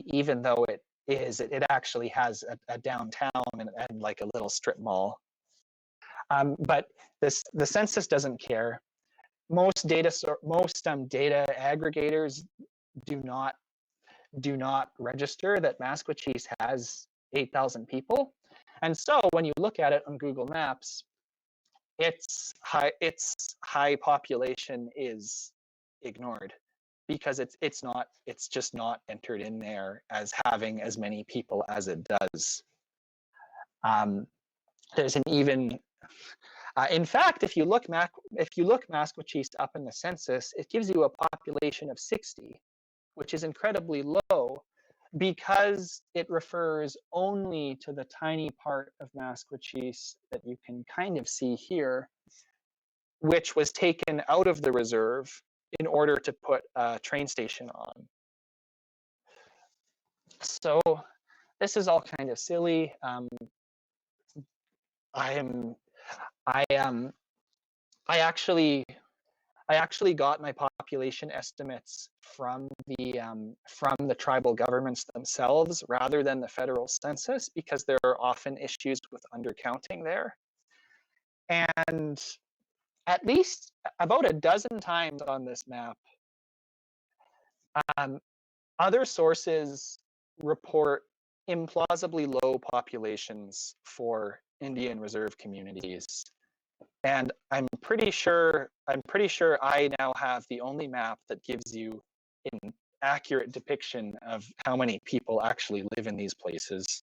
even though it actually has a downtown and like a little strip mall. But the census doesn't care. Most data aggregators do not register that Qgis has 8,000 people, and so when you look at it on Google Maps, its high population is ignored because it's just not entered in there as having as many people as it does. There's an even in fact, if you look Qgis up in the census, it gives you a population of 60, which is incredibly low because it refers only to the tiny part of Qgis that you can kind of see here, which was taken out of the reserve in order to put a train station on. So this is all kind of silly. I actually got my population estimates from the tribal governments themselves rather than the federal census, because there are often issues with undercounting there. And at least about a dozen times on this map, other sources report implausibly low populations for Indian reserve communities. And I'm pretty sure I now have the only map that gives you an accurate depiction of how many people actually live in these places.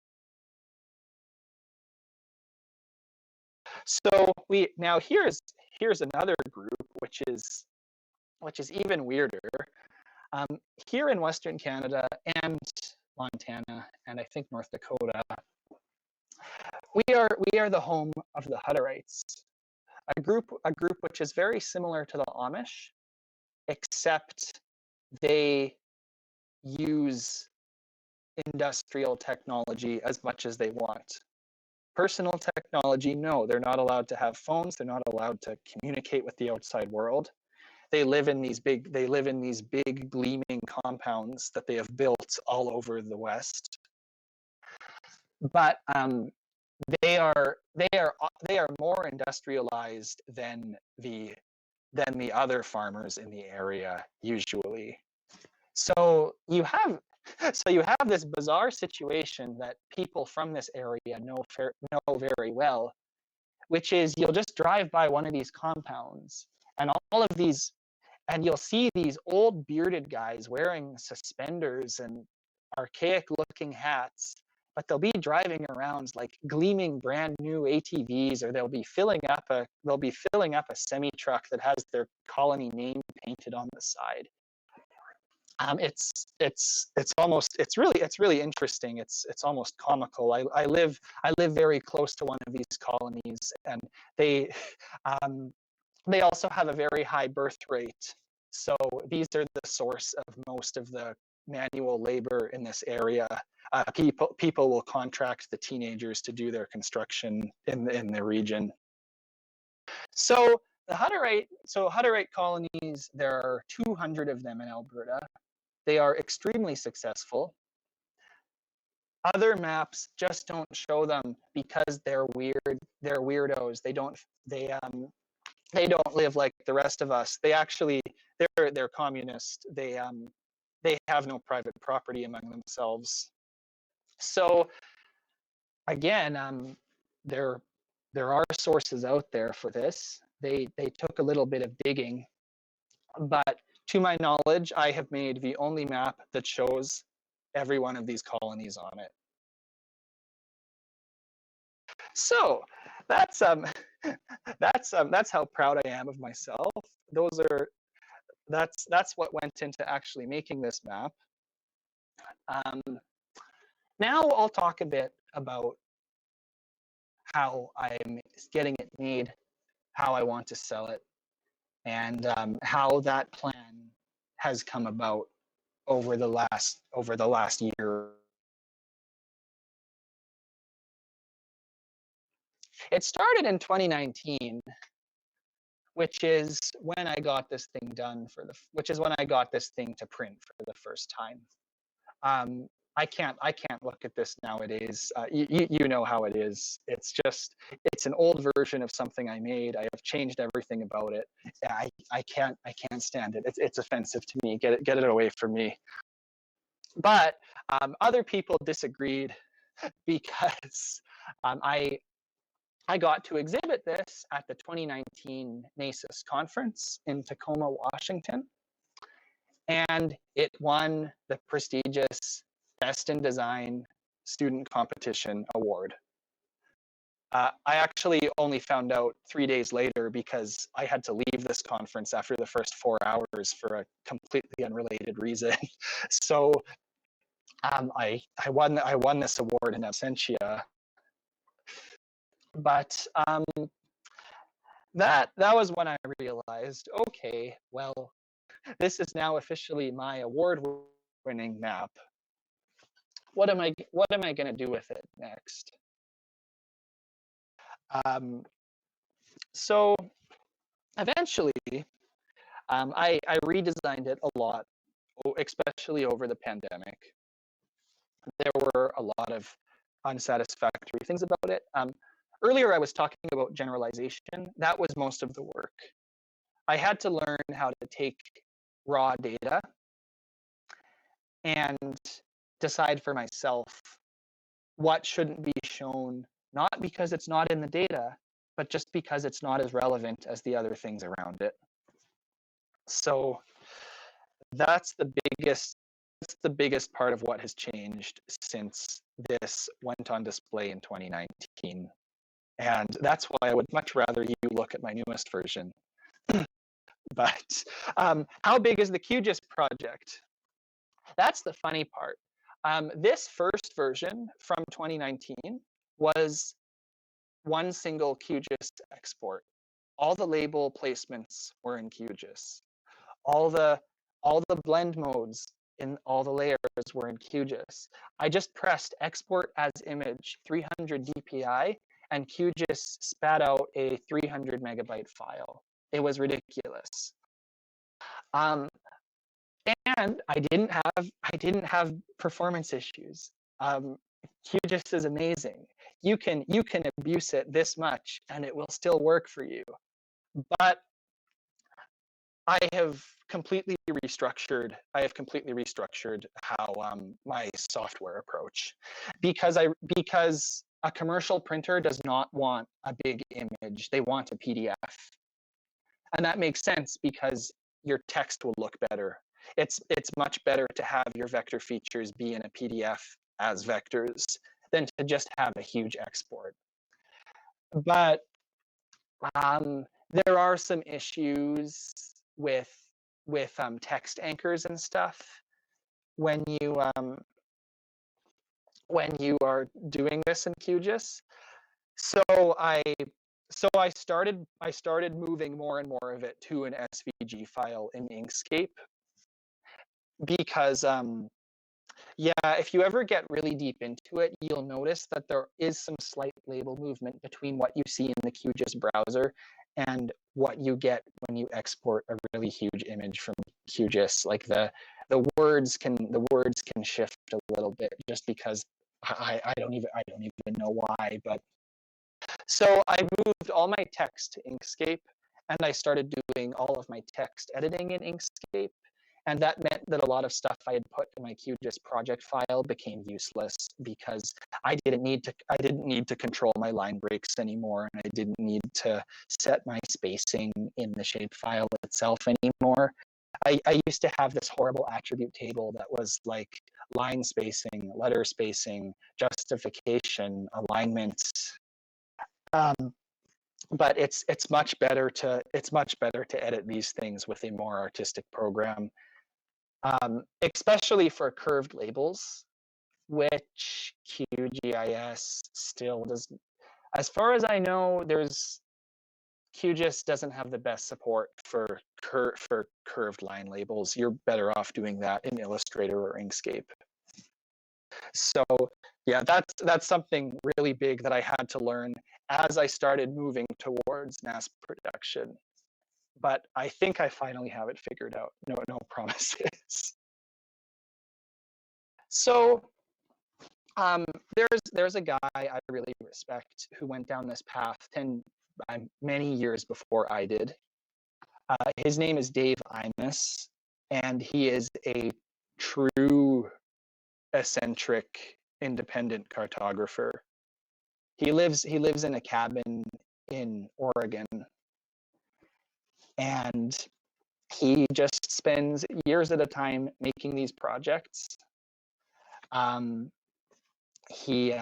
So here's another group which is even weirder. Here in Western Canada and Montana and I think North Dakota, we are the home of the Hutterites, a group which is very similar to the Amish, except they use industrial technology as much as they want. Personal technology, no, they're not allowed to have phones. They're not allowed to communicate with the outside world. They live in these big gleaming compounds that they have built all over the West. But they are more industrialized than the other farmers in the area usually. So you have this bizarre situation that people from this area know very well, which is you'll just drive by one of these compounds and all of these, and you'll see these old bearded guys wearing suspenders and archaic looking hats, but they'll be driving around like gleaming brand new ATVs, or they'll be filling up a semi truck that has their colony name painted on the side. It's really interesting. It's almost comical. I live very close to one of these colonies, and they also have a very high birth rate. So these are the source of most of the manual labor in this area. People will contract the teenagers to do their construction in the region. So the Hutterite colonies, there are 200 of them in Alberta. They are extremely successful. Other maps just don't show them because they're weird. They're weirdos. They don't live like the rest of us. They're communist. They have no private property among themselves. So again, there are sources out there for this. They took a little bit of digging, but to my knowledge, I have made the only map that shows every one of these colonies on it. So that's how proud I am of myself. That's what went into actually making this map. Now I'll talk a bit about how I'm getting it made, how I want to sell it, and how that plan has come about over the last year. It started in 2019, which is when I got this thing to print for the first time. I can't look at this nowadays. You know how it is. It's an old version of something I made. I have changed everything about it. I can't stand it. It's offensive to me. Get it away from me. But other people disagreed because I got to exhibit this at the 2019 NACIS conference in Tacoma, Washington, and it won the prestigious Best in Design Student Competition Award. I actually only found out 3 days later because I had to leave this conference after the first 4 hours for a completely unrelated reason. So I won this award in absentia. But that was when I realized, okay, well, this is now officially my award-winning map. What am I going to do with it next? So eventually, I redesigned it a lot, especially over the pandemic. There were a lot of unsatisfactory things about it. earlier I was talking about generalization. That was most of the work. I had to learn how to take raw data and decide for myself what shouldn't be shown, not because it's not in the data, but just because it's not as relevant as the other things around it. So that's the biggest part of what has changed since this went on display in 2019. And that's why I would much rather you look at my newest version. But how big is the Qgis project? That's the funny part. This first version from 2019 was one single Qgis export. All the label placements were in Qgis. All the blend modes in all the layers were in Qgis. I just pressed export as image 300 dpi and Qgis spat out a 300 megabyte file. It was ridiculous. And I didn't have performance issues. Qgis is amazing. You can abuse it this much and it will still work for you. But I have completely restructured how my software approach, because a commercial printer does not want a big image. They want a PDF. And that makes sense because your text will look better. It's much better to have your vector features be in a PDF as vectors than to just have a huge export. But there are some issues with text anchors and stuff when you are doing this in Qgis. So I started moving more and more of it to an SVG file in Inkscape, because yeah, if you ever get really deep into it, you'll notice that there is some slight label movement between what you see in the Qgis browser and what you get when you export a really huge image from Qgis. Like the words can shift a little bit, just because I don't even know why. But so I moved all my text to Inkscape, and I started doing all of my text editing in Inkscape. And that meant that a lot of stuff I had put in my Qgis project file became useless, because I didn't need to control my line breaks anymore, and I didn't need to set my spacing in the shapefile itself anymore. I used to have this horrible attribute table that was like line spacing, letter spacing, justification, alignment. But it's much better to edit these things with a more artistic program. Especially for curved labels, which QGIS still does. As far as I know, Qgis doesn't have the best support for curved line labels. You're better off doing that in Illustrator or Inkscape. So yeah, that's something really big that I had to learn as I started moving towards mass production. But I think I finally have it figured out. No promises. So there's a guy I really respect who went down this path many years before I did. His name is Dave Imus, and he is a true eccentric independent cartographer. He lives in a cabin in Oregon, and he just spends years at a time making these projects. He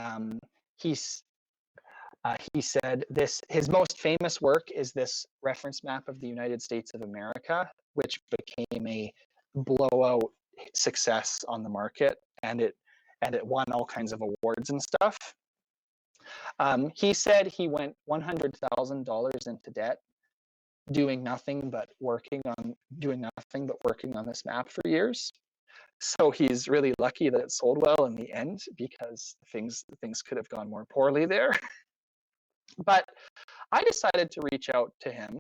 said his most famous work is this reference map of the United States of America, which became a blowout success on the market, and it won all kinds of awards and stuff. He said he went $100,000 into debt doing nothing but working on this map for years. So he's really lucky that it sold well in the end, because things could have gone more poorly there. But I decided to reach out to him,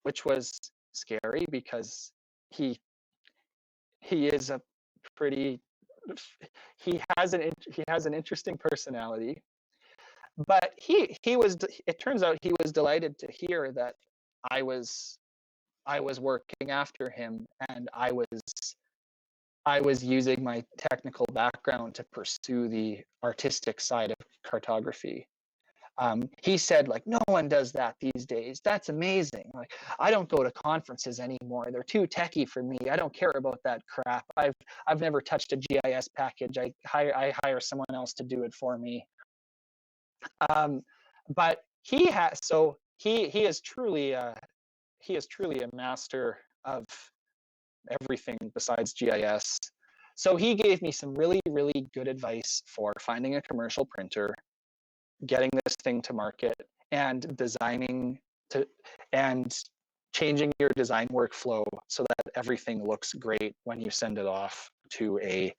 which was scary because he is a pretty he has an interesting personality. But it turns out he was delighted to hear that I was working after him, and I was using my technical background to pursue the artistic side of cartography. He said, like, no one does that these days. That's amazing. Like, I don't go to conferences anymore. They're too techy for me. I don't care about that crap. I've never touched a GIS package. I hire someone else to do it for me. But he is truly a master of everything besides GIS. So he gave me some really, really good advice for finding a commercial printer, getting this thing to market, and changing your design workflow so that everything looks great when you send it off to a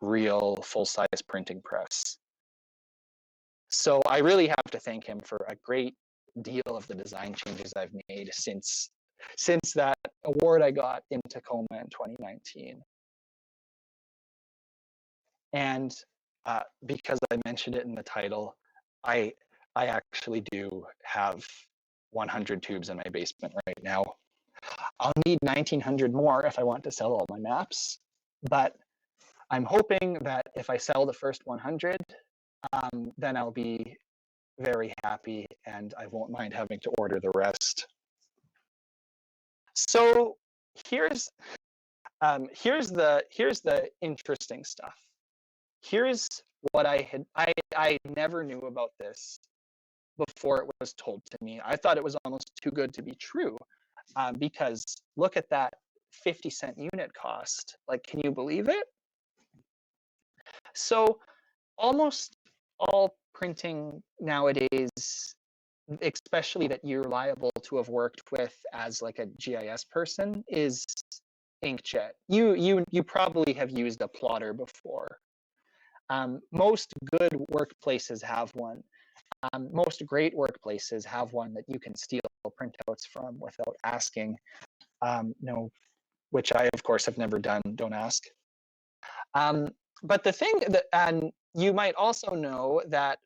real full-size printing press. So I really have to thank him for a great deal of the design changes I've made since that award I got in Tacoma in 2019. And because I mentioned it in the title, I actually do have 100 tubes in my basement right now. I'll need 1,900 more if I want to sell all my maps, but I'm hoping that if I sell the first 100, then I'll be very happy and I won't mind having to order the rest. So here's the interesting stuff. Here's what I never knew about this before it was told to me. I thought it was almost too good to be true, because look at that 50-cent unit cost. Like, can you believe it? So almost all printing nowadays, especially that you're liable to have worked with as like a GIS person, is inkjet. You probably have used a plotter before. Most good workplaces have one. Most great workplaces have one that you can steal printouts from without asking. No, which I of course have never done. Don't ask. But the thing that, and you might also know that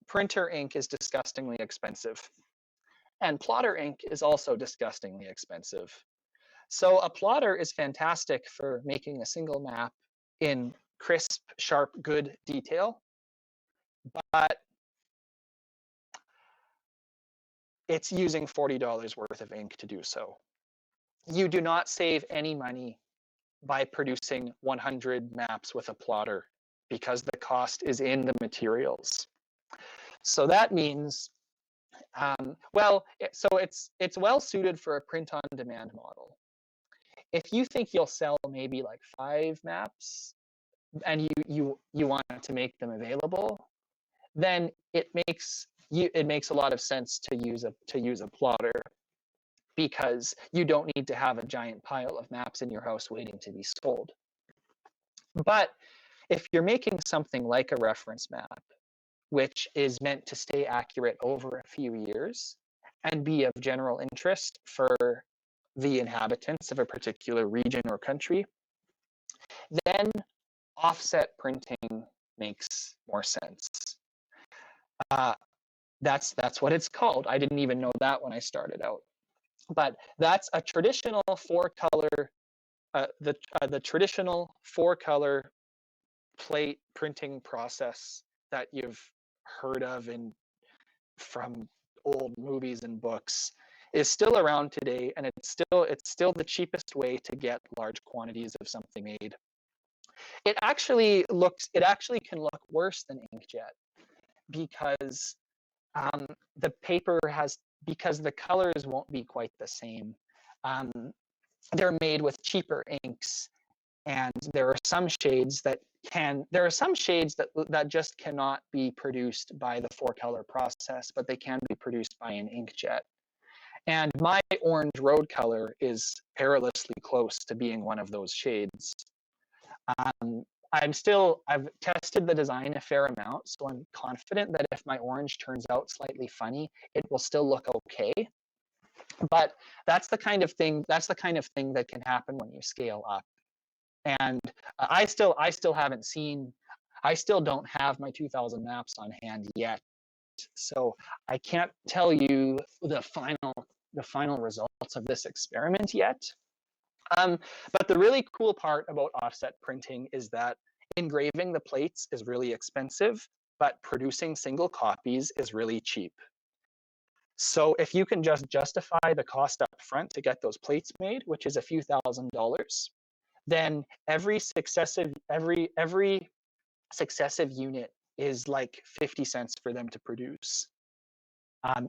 printer ink is disgustingly expensive, and plotter ink is also disgustingly expensive. So a plotter is fantastic for making a single map in crisp, sharp, good detail, but it's using $40 worth of ink to do so. You do not save any money by producing 100 maps with a plotter because the cost is in the materials. So that means, so it's well suited for a print-on-demand model. If you think you'll sell maybe like 5 maps and you want to make them available, then it makes a lot of sense to use a plotter, because you don't need to have a giant pile of maps in your house waiting to be sold. But if you're making something like a reference map, which is meant to stay accurate over a few years and be of general interest for the inhabitants of a particular region or country, then offset printing makes more sense. That's what it's called. I didn't even know that when I started out. But that's a traditional 4-color, the traditional 4-color plate printing process that you've heard of from old movies and books is still around today, and it's still the cheapest way to get large quantities of something made. It actually can look worse than inkjet, because the paper because the colors won't be quite the same. They're made with cheaper inks, and there are some shades that just cannot be produced by the 4-color process, but they can be produced by an inkjet. And my orange road color is perilously close to being one of those shades. I've tested the design a fair amount, so I'm confident that if my orange turns out slightly funny, it will still look okay. But that's the kind of thing that can happen when you scale up. And I still haven't seen I still don't have my 2,000 maps on hand yet, so I can't tell you the final results of this experiment yet. But the really cool part about offset printing is that engraving the plates is really expensive, but producing single copies is really cheap. So if you can just justify the cost up front to get those plates made, which is a few $1,000s, then every successive unit is like 50 cents for them to produce.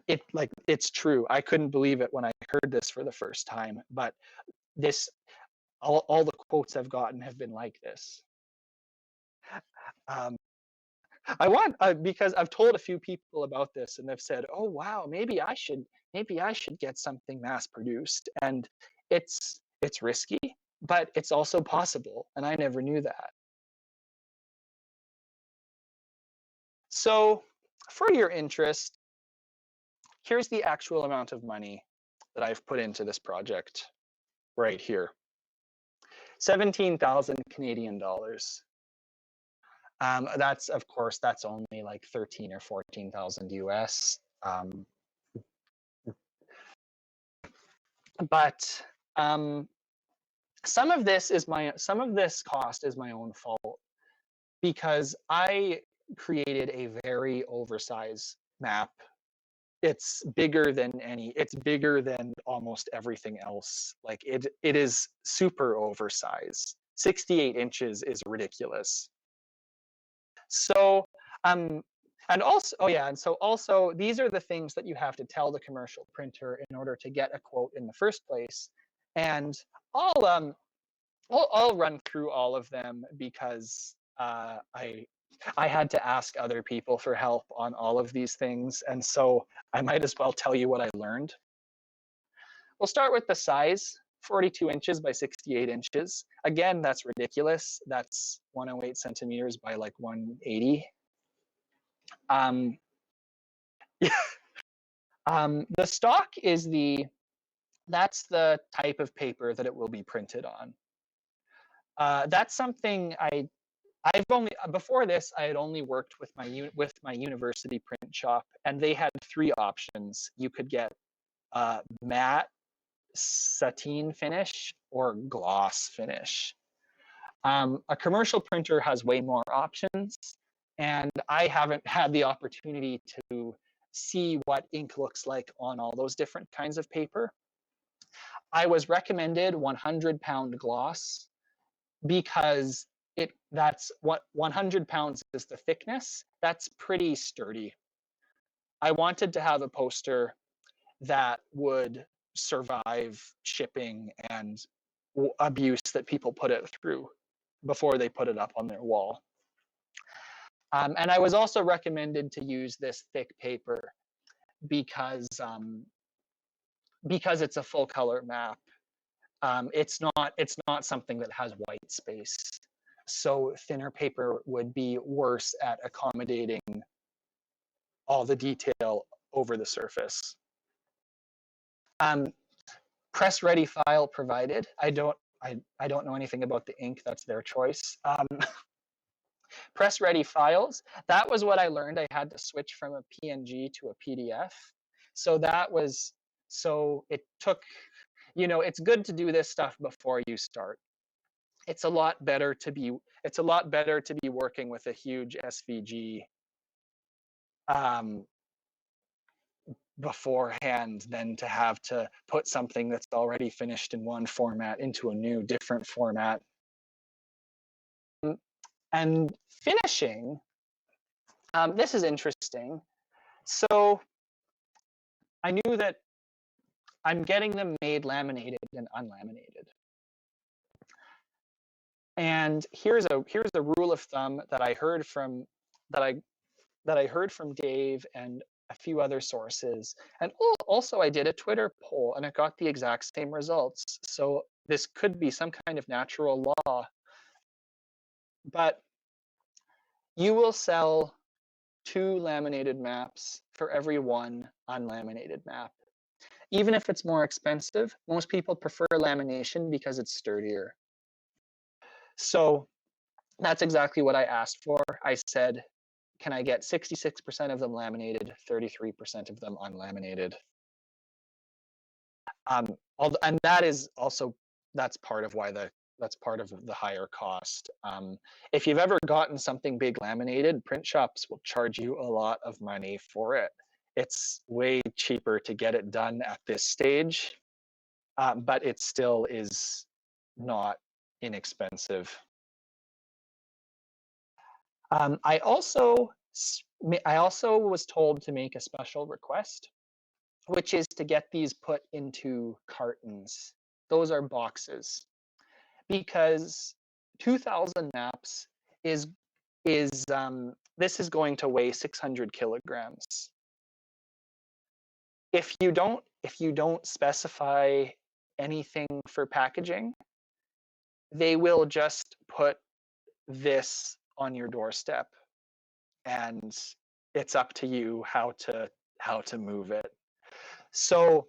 It's true. I couldn't believe it when I heard this for the first time, but this all the quotes I've gotten have been like this. I want because I've told a few people about this and they've said, "Oh wow, maybe I should get something mass produced." And it's risky, but it's also possible, and I never knew that. So, for your interest, here's the actual amount of money that I've put into this project right here. 17,000 Canadian dollars. That's, of course, that's only like 13 or 14,000 US. But some of this cost is my own fault, because I created a very oversized map. It's bigger than almost everything else. Like it is super oversized. 68 inches is ridiculous. So, and also, oh yeah, and so also these are the things that you have to tell the commercial printer in order to get a quote in the first place. And I'll run through all of them because I had to ask other people for help on all of these things, and so I might as well tell you what I learned. We'll start with the size. 42 inches by 68 inches. Again, that's ridiculous. That's 108 centimeters by like 180. The stock is that's the type of paper that it will be printed on. That's something before this, I had only worked with my university print shop, and they had 3 options. You could get matte, sateen finish, or gloss finish. A commercial printer has way more options, and I haven't had the opportunity to see what ink looks like on all those different kinds of paper. I was recommended 100-pound gloss because that's what 100 pounds is the thickness. That's pretty sturdy. I wanted to have a poster that would survive shipping and abuse that people put it through before they put it up on their wall. And I was also recommended to use this thick paper because it's a full color map. It's not something that has white space. So thinner paper would be worse at accommodating all the detail over the surface. Press ready file provided. I don't know anything about the ink. That's their choice. Press ready files. That was what I learned. I had to switch from a PNG to a PDF. So it took, it's good to do this stuff before you start. It's a lot better to be working with a huge SVG beforehand than to have to put something that's already finished in one format into a new, different format. And finishing, this is interesting. So I knew that I'm getting them made laminated and unlaminated. And here's a rule of thumb that I heard from Dave and a few other sources. And also I did a Twitter poll and it got the exact same results. So this could be some kind of natural law. But you will sell 2 laminated maps for every 1 unlaminated map. Even if it's more expensive, most people prefer lamination because it's sturdier. So That's exactly what I asked for. I said, can I get 66% of them laminated, 33% of them unlaminated? And that is also, that's part of why that's part of the higher cost. If you've ever gotten something big laminated, print shops will charge you a lot of money for it. It's way cheaper to get it done at this stage, but it still is not inexpensive. I also was told to make a special request, which is to get these put into cartons. Those are boxes, because 2,000 maps is this is going to weigh 600 kilograms. If you don't specify anything for packaging, they will just put this on your doorstep, and it's up to you how to move it. So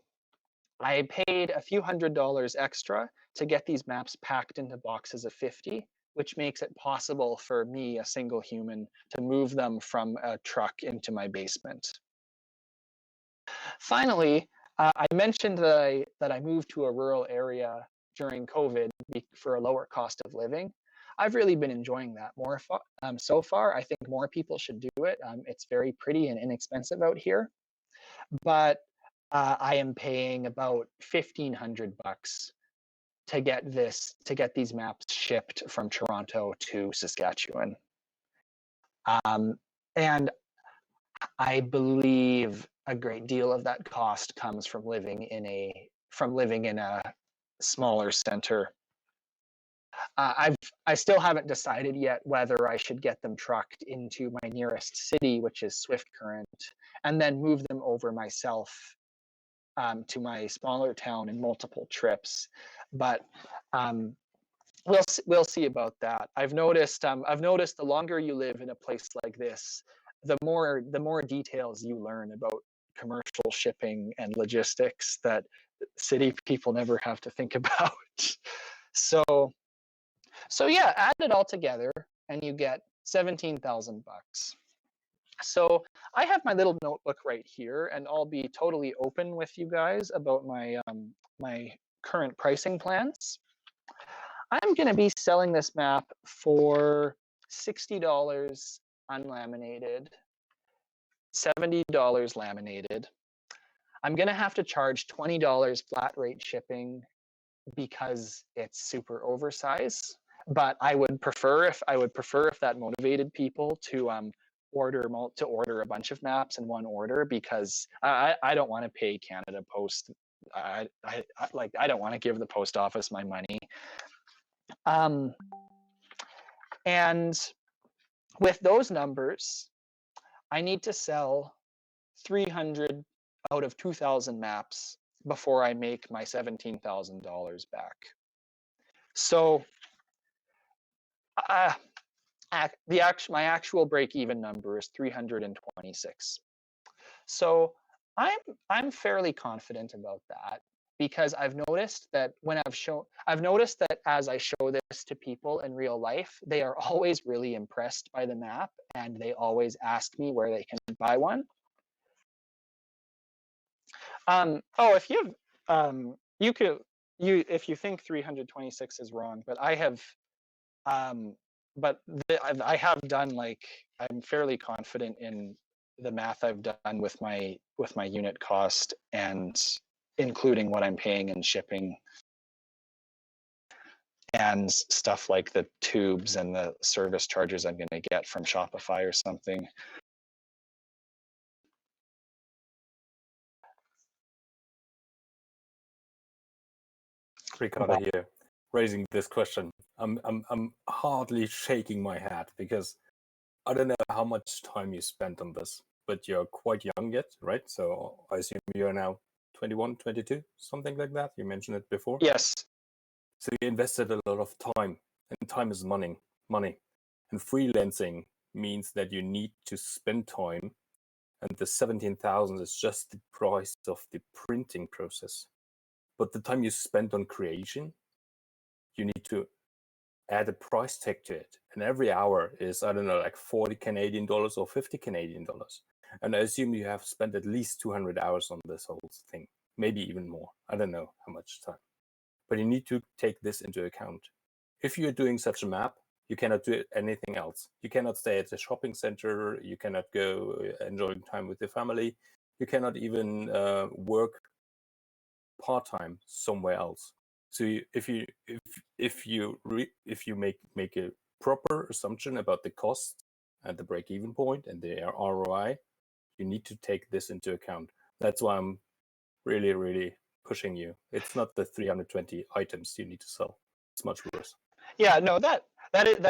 I paid a few $100s extra to get these maps packed into boxes of 50, which makes it possible for me, a single human, to move them from a truck into my basement. Finally, I mentioned that I moved to a rural area during COVID for a lower cost of living. I've really been enjoying that so far. I think more people should do it. It's very pretty and inexpensive out here, but I am paying about $1,500 to get these maps shipped from Toronto to Saskatchewan. And I believe a great deal of that cost comes from living in a smaller center. I still haven't decided yet whether I should get them trucked into my nearest city, which is Swift Current, and then move them over myself to my smaller town in multiple trips. But we'll see about that. I've noticed the longer you live in a place like this, the more details you learn about commercial shipping and logistics that city people never have to think about. So yeah, add it all together and you get $17,000. So I have my little notebook right here, and I'll be totally open with you guys about my current pricing plans. I'm going to be selling this map for $60 unlaminated, $70 laminated. I'm going to have to charge $20 flat rate shipping because it's super oversized. But I would prefer if that motivated people to order a bunch of maps in one order, because I don't want to pay Canada Post. I don't want to give the post office my money. And with those numbers, I need to sell 300 out of 2,000 maps before I make my $17,000 back. So my actual break-even number is 326. So I'm fairly confident about that, because I've noticed that as I show this to people in real life, they are always really impressed by the map, and they always ask me where they can buy one. If if you think 326 is wrong, but I have done, I'm fairly confident in the math I've done with my unit cost, and including what I'm paying in shipping and stuff like the tubes and the service charges I'm going to get from Shopify or something. Ricardo here, raising this question. I'm hardly shaking my head, because I don't know how much time you spent on this, but you're quite young yet, right? So I assume you're now 21, 22, something like that. You mentioned it before. Yes. So you invested a lot of time, and time is money. And freelancing means that you need to spend time, and the 17,000 is just the price of the printing process. But the time you spend on creation, you need to add a price tag to it, and every hour is, I don't know, like 40 Canadian dollars or 50 Canadian dollars. And I assume you have spent at least 200 hours on this whole thing, maybe even more. I don't know how much time. But you need to take this into account. If you're doing such a map, you cannot do anything else. You cannot stay at the shopping center. You cannot go enjoy time with your family. You cannot even work part-time somewhere else. So if you make a proper assumption about the cost and the break-even point and the ROI, you need to take this into account. That's why I'm really pushing you. It's not the 320 items you need to sell. It's much worse. Yeah, no, that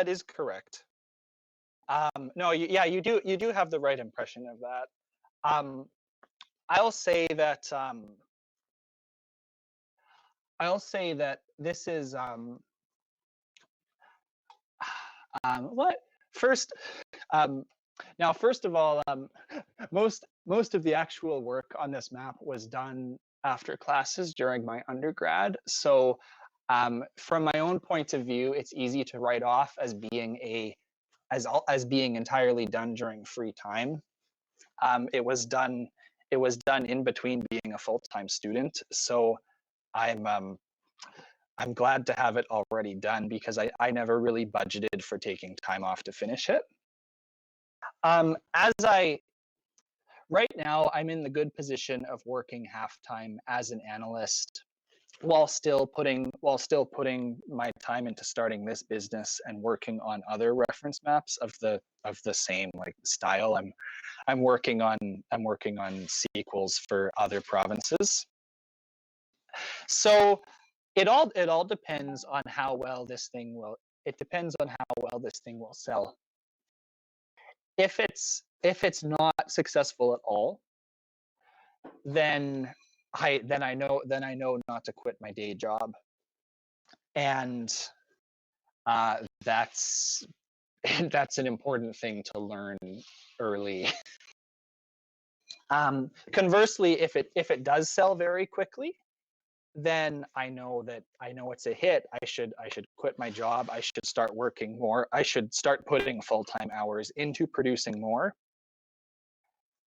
is correct. No, you do have the right impression of that. I'll say that this is what first. Now, first of all, most of the actual work on this map was done after classes during my undergrad. So, from my own point of view, it's easy to write off as being being entirely done during free time. It was done in between being a full-time student. So, I'm glad to have it already done because I never really budgeted for taking time off to finish it. Right now, I'm in the good position of working half-time as an analyst while still putting my time into starting this business and working on other reference maps of the same like style. I'm working on sequels for other provinces. So it all depends on how well this thing will sell. If it's not successful at all, then I know not to quit my day job, and that's an important thing to learn early. Conversely, if it does sell very quickly, then I know it's a hit. I should quit my job. I should start working more. I should start putting full-time hours into producing more.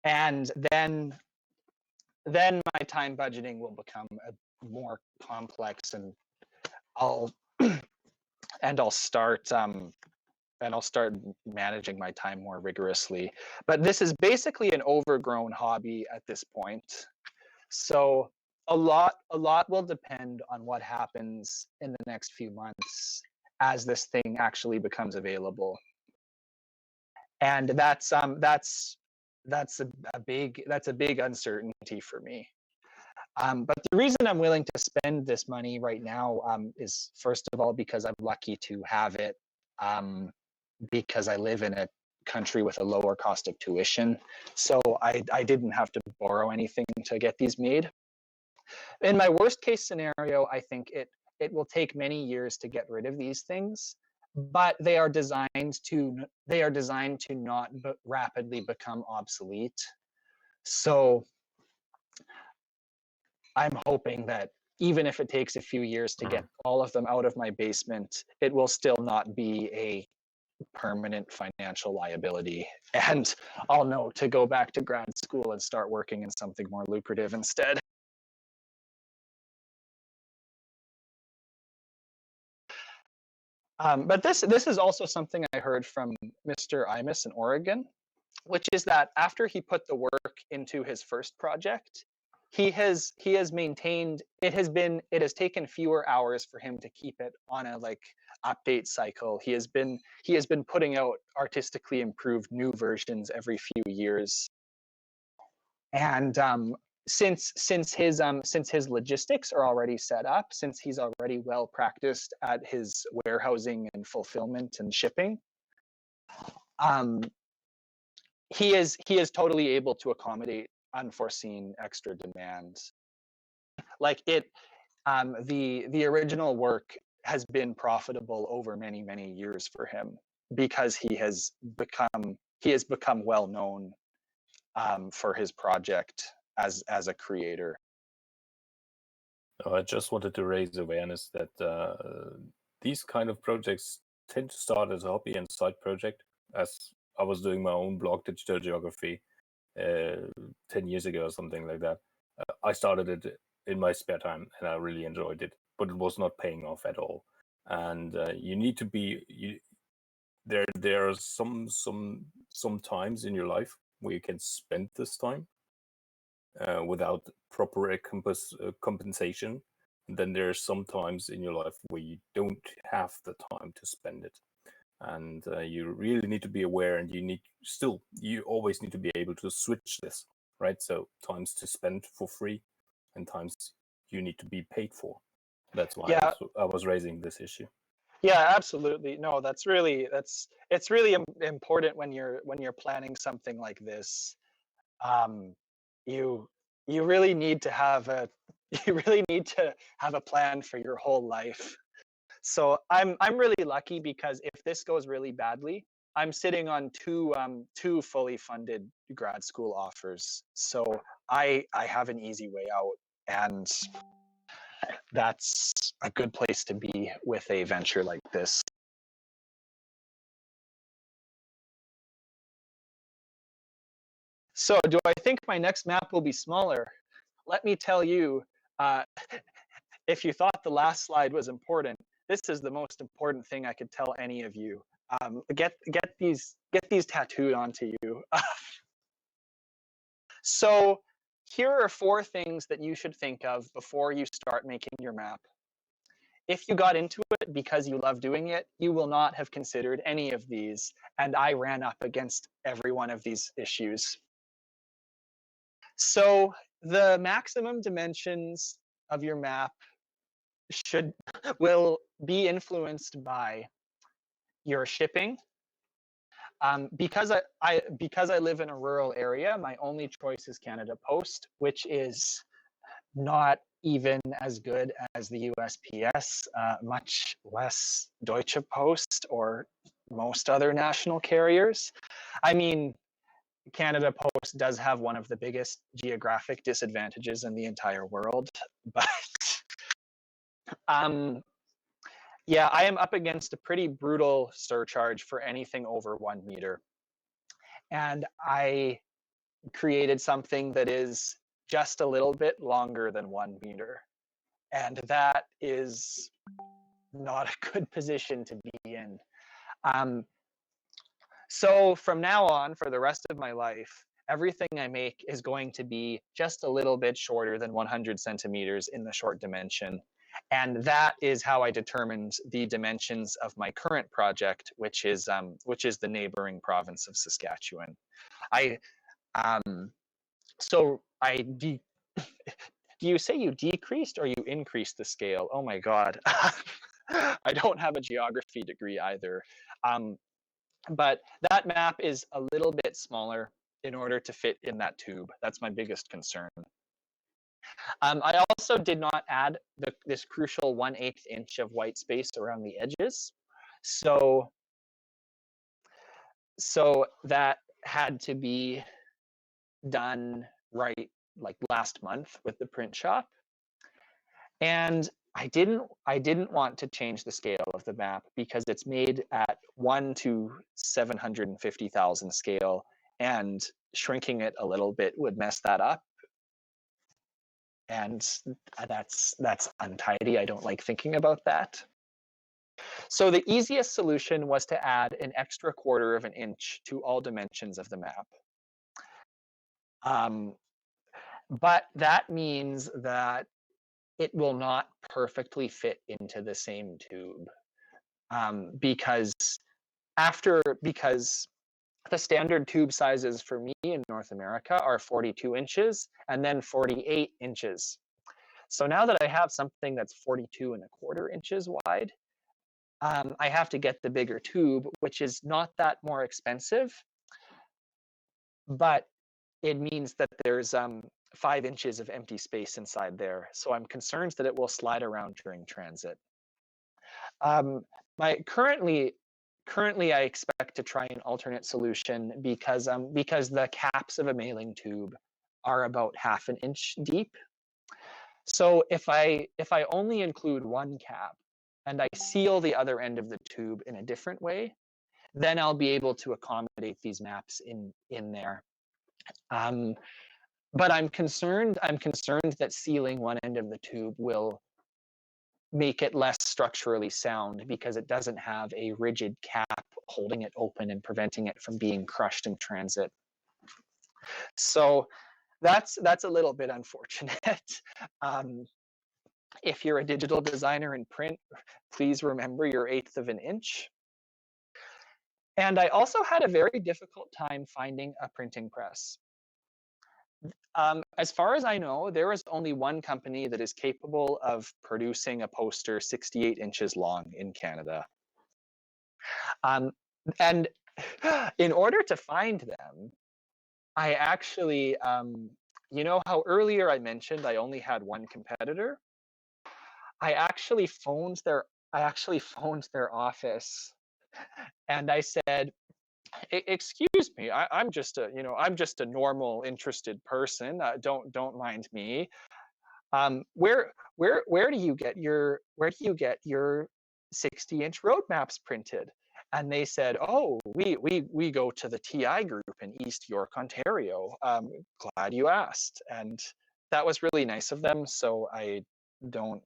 And then my time budgeting will become more complex, and I'll start managing my time more rigorously. But this is basically an overgrown hobby at this point. So a lot will depend on what happens in the next few months as this thing actually becomes available. And that's a big uncertainty for me. But the reason I'm willing to spend this money right now is, first of all, because I'm lucky to have it, because I live in a country with a lower cost of tuition. So I didn't have to borrow anything to get these made. In my worst case scenario, I think it will take many years to get rid of these things, but they are designed to not rapidly become obsolete. So I'm hoping that even if it takes a few years to get all of them out of my basement, it will still not be a permanent financial liability, and I'll know to go back to grad school and start working in something more lucrative instead. But this is also something I heard from Mr. Imus in Oregon, which is that after he put the work into his first project, he has maintained it has taken fewer hours for him to keep it on a update cycle. He has been putting out artistically improved new versions every few years. And since his logistics are already set up, since he's already well practiced at his warehousing and fulfillment and shipping, he is totally able to accommodate unforeseen extra demands. Like the original work has been profitable over many years for him because he has become well known for his project as a creator. I just wanted to raise awareness that these kind of projects tend to start as a hobby and side project. As I was doing my own blog, Digital Geography, 10 years ago or something like that. I started it in my spare time and I really enjoyed it, but it was not paying off at all. And you need to be there are some times in your life where you can spend this time without proper compensation. And then there are some times in your life where you don't have the time to spend it, and you really need to be aware, and you always need to be able to switch this, right? So times to spend for free and times you need to be paid for. That's why Yeah. I was raising this issue. Yeah, absolutely. No, it's really important when you're planning something like this. You you really need to have a plan for your whole life. So I'm really lucky because if this goes really badly, I'm sitting on two fully funded grad school offers. So I have an easy way out, and that's a good place to be with a venture like this. So do I think my next map will be smaller? Let me tell you, if you thought the last slide was important, this is the most important thing I could tell any of you. Get these tattooed onto you. So here are 4 things that you should think of before you start making your map. If you got into it because you love doing it, you will not have considered any of these, and I ran up against every one of these issues. So the maximum dimensions of your map will be influenced by your shipping. Because I live in a rural area, my only choice is Canada Post, which is not even as good as the USPS, much less Deutsche Post or most other national carriers. I mean, Canada Post does have one of the biggest geographic disadvantages in the entire world, but yeah, I am up against a pretty brutal surcharge for anything over 1 meter. And I created something that is just a little bit longer than 1 meter. And that is not a good position to be in. So from now on, for the rest of my life, everything I make is going to be just a little bit shorter than 100 centimeters in the short dimension. And that is how I determined the dimensions of my current project, which is the neighboring province of Saskatchewan. Do you say you decreased or you increased the scale? Oh my God. I don't have a geography degree either. But that map is a little bit smaller in order to fit in that tube. That's my biggest concern. I also did not add this crucial 1/8 inch of white space around the edges. So that had to be done right like last month with the print shop. And I didn't want to change the scale of the map because it's made at 1 to 750,000 scale, and shrinking it a little bit would mess that up. And that's untidy. I don't like thinking about that. So the easiest solution was to add an extra 1/4 of an inch to all dimensions of the map. But that means that it will not perfectly fit into the same tube, because the standard tube sizes for me in North America are 42 inches and then 48 inches. So now that I have something that's 42 1/4 inches wide, I have to get the bigger tube, which is not that more expensive, but it means that there's 5 inches of empty space inside there. So I'm concerned that it will slide around during transit. Currently, I expect to try an alternate solution because the caps of a mailing tube are about 1/2 inch deep. So if I only include one cap and I seal the other end of the tube in a different way, then I'll be able to accommodate these maps in there. But I'm concerned that sealing one end of the tube will make it less structurally sound because it doesn't have a rigid cap holding it open and preventing it from being crushed in transit. So that's a little bit unfortunate. If you're a digital designer in print, please remember your 1/8 of an inch. And I also had a very difficult time finding a printing press. As far as I know, there is only one company that is capable of producing a poster 68 inches long in Canada. And in order to find them, I actually, you know how earlier I mentioned I only had one competitor? I actually phoned their office and I said, excuse me, I'm just a normal interested person. Don't mind me. Where do you get your 60-inch road maps printed? And they said, oh, we go to the TI group in East York, Ontario. Glad you asked. And that was really nice of them. So I don't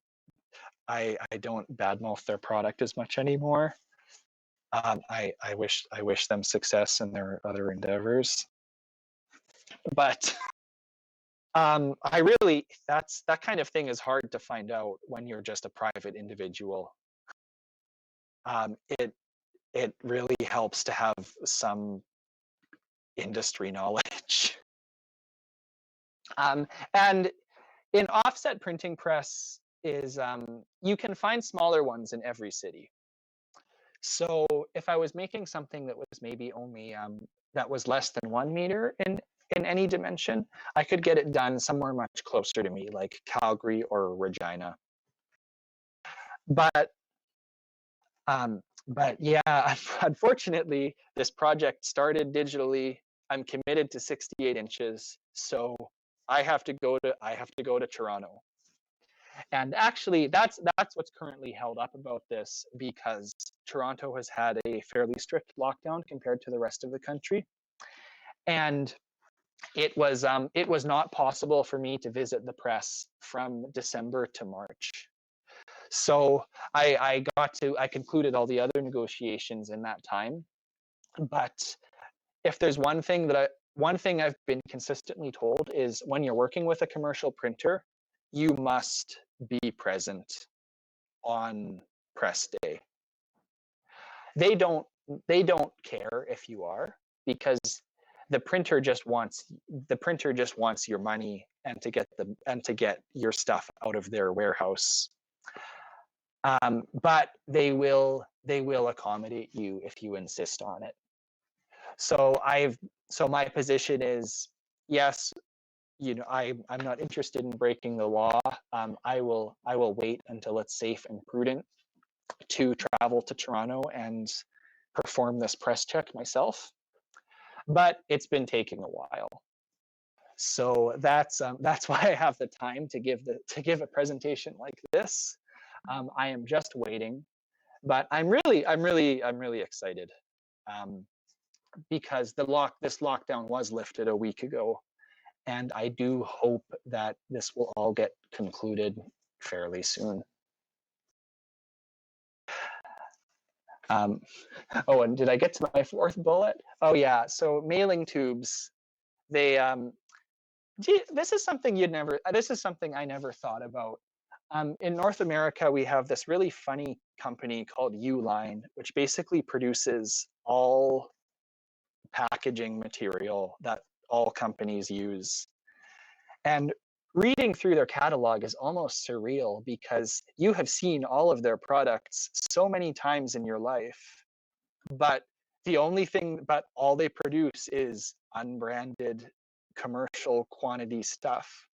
badmouth their product as much anymore. I wish them success in their other endeavors. But that kind of thing is hard to find out when you're just a private individual. It really helps to have some industry knowledge. And in offset printing press is you can find smaller ones in every city. So if I was making something that was maybe only that was less than 1 meter in any dimension, I could get it done somewhere much closer to me, like Calgary or Regina. But yeah, unfortunately, this project started digitally. I'm committed to 68 inches, so I have to go to Toronto. And actually, that's what's currently held up about this, because Toronto has had a fairly strict lockdown compared to the rest of the country, and it was not possible for me to visit the press from December to March. So I concluded all the other negotiations in that time. But if there's one thing I've been consistently told is when you're working with a commercial printer, you must be present on press day. They don't care if you are, because the printer just wants your money and to get your stuff out of their warehouse. But they will accommodate you if you insist on it. So my position is, yes, I'm not interested in breaking the law. I will wait until it's safe and prudent to travel to Toronto and perform this press check myself. But it's been taking a while. So that's why I have the time to give a presentation like this. I am just waiting, but I'm really excited because this lockdown was lifted a week ago, and I do hope that this will all get concluded fairly soon. Oh, and did I get to my 4th bullet? Oh yeah, so mailing tubes. They this is something I never thought about. In North America, we have this really funny company called Uline, which basically produces all packaging material that all companies use. And reading through their catalog is almost surreal, because you have seen all of their products so many times in your life, but all they produce is unbranded commercial quantity stuff.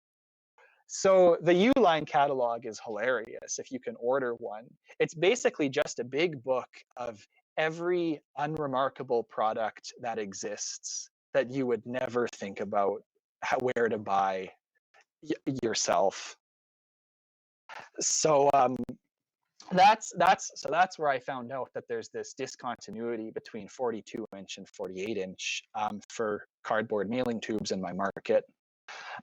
So the Uline catalog is hilarious if you can order one. It's basically just a big book of every unremarkable product that exists that you would never think about where to buy yourself. So that's where I found out that there's this discontinuity between 42-inch and 48-inch for cardboard mailing tubes in my market.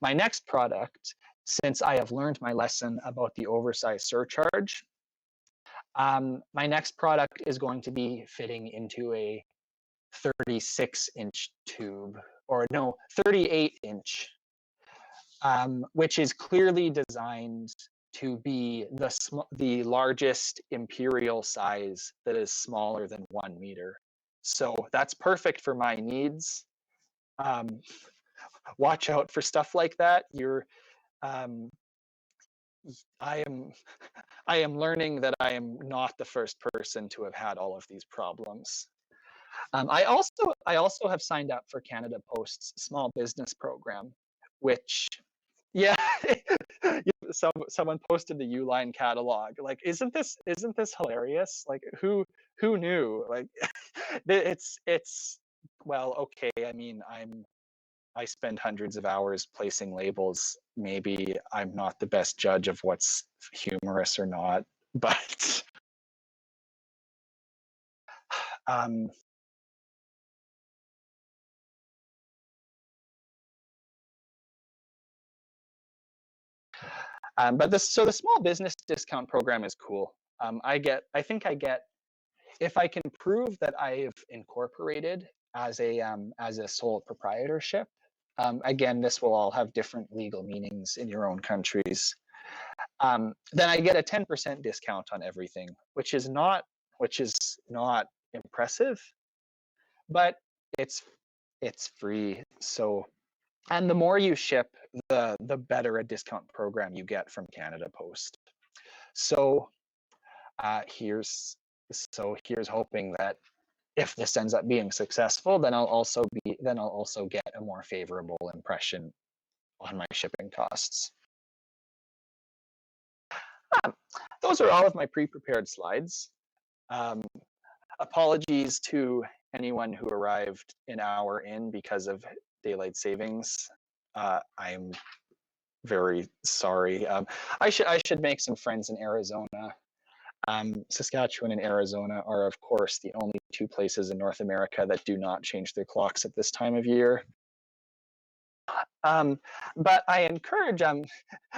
My next product, since I have learned my lesson about the oversized surcharge, my next product is going to be fitting into a 36-inch tube, or no, 38-inch, which is clearly designed to be the largest imperial size that is smaller than 1 meter. So that's perfect for my needs. Watch out for stuff like that. I am learning that I am not the first person to have had all of these problems. I also have signed up for Canada Post's small business program, which, yeah, someone posted the Uline catalog. Like, isn't this hilarious? Like, who knew? Like, it's well, okay. I mean, I spend hundreds of hours placing labels. Maybe I'm not the best judge of what's humorous or not, but but the small business discount program is cool. I think I get, if I can prove that I've incorporated as a sole proprietorship. Again, this will all have different legal meanings in your own countries. Then I get a 10% discount on everything, which is not impressive, but it's free. So, and the more you ship, the better a discount program you get from Canada Post. So here's hoping that if this ends up being successful, then I'll also get a more favorable impression on my shipping costs. Those are all of my pre-prepared slides. Apologies to anyone who arrived an hour in because of daylight savings. I'm very sorry. I should make some friends in Arizona. Saskatchewan and Arizona are, of course, the only two places in North America that do not change their clocks at this time of year. But I encourage,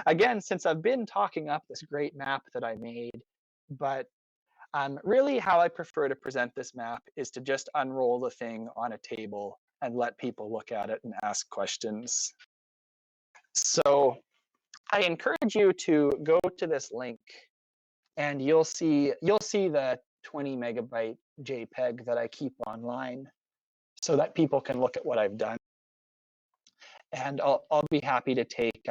again, since I've been talking up this great map that I made, but really how I prefer to present this map is to just unroll the thing on a table and let people look at it and ask questions. So I encourage you to go to this link, and you'll see the 20 megabyte JPEG that I keep online so that people can look at what I've done. And I'll be happy to take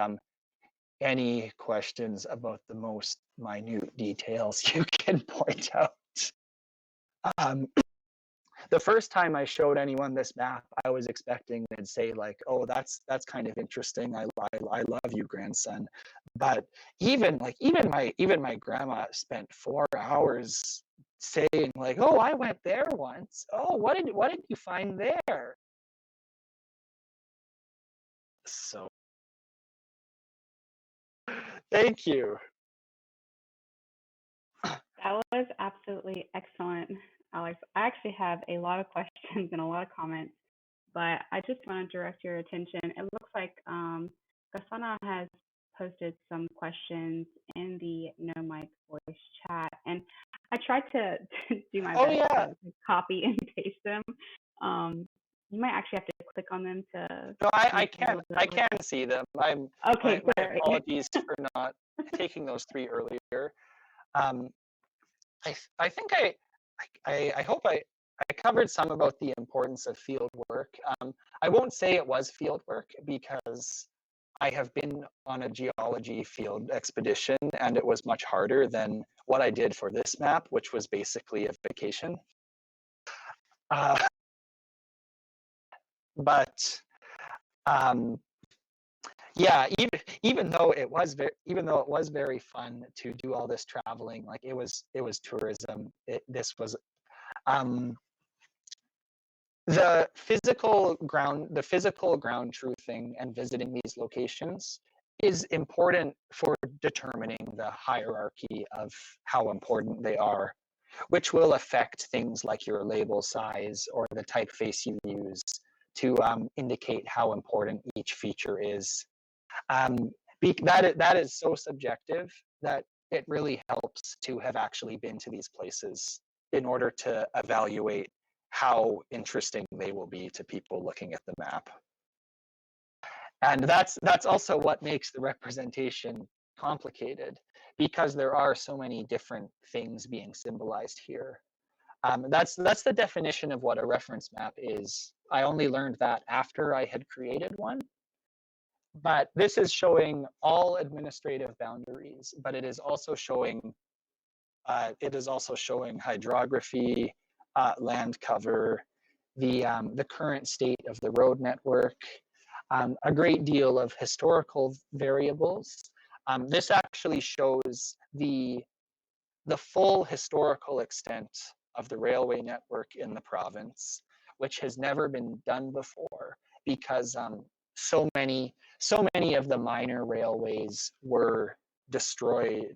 any questions about the most minute details you can point out. The first time I showed anyone this map, I was expecting they'd say like, "Oh, that's kind of interesting. I love you, grandson." But even my grandma spent 4 hours saying like, "Oh, I went there once. Oh, what did you find there?" So, thank you. That was absolutely excellent, Alex. I actually have a lot of questions and a lot of comments, but I just want to direct your attention. It looks like Gasana has posted some questions in the No Mic Voice chat, and I tried to do my best to copy and paste them. You might actually have to click on them to. No, I can see them. Okay. My apologies for not taking those 3 earlier. I think I hope I covered some about the importance of field work. I won't say it was field work because I have been on a geology field expedition and it was much harder than what I did for this map, which was basically a vacation. But yeah, even though it was very fun to do all this traveling, like it was tourism. This was the physical ground truthing and visiting these locations is important for determining the hierarchy of how important they are, which will affect things like your label size or the typeface you use to indicate how important each feature is. That is so subjective that it really helps to have actually been to these places in order to evaluate how interesting they will be to people looking at the map. And that's also what makes the representation complicated, because there are so many different things being symbolized here. That's the definition of what a reference map is. I only learned that after I had created one. But this is showing all administrative boundaries, but it is also showing hydrography, land cover, the current state of the road network, a great deal of historical variables. This actually shows the full historical extent of the railway network in the province, which has never been done before, because so many of the minor railways were destroyed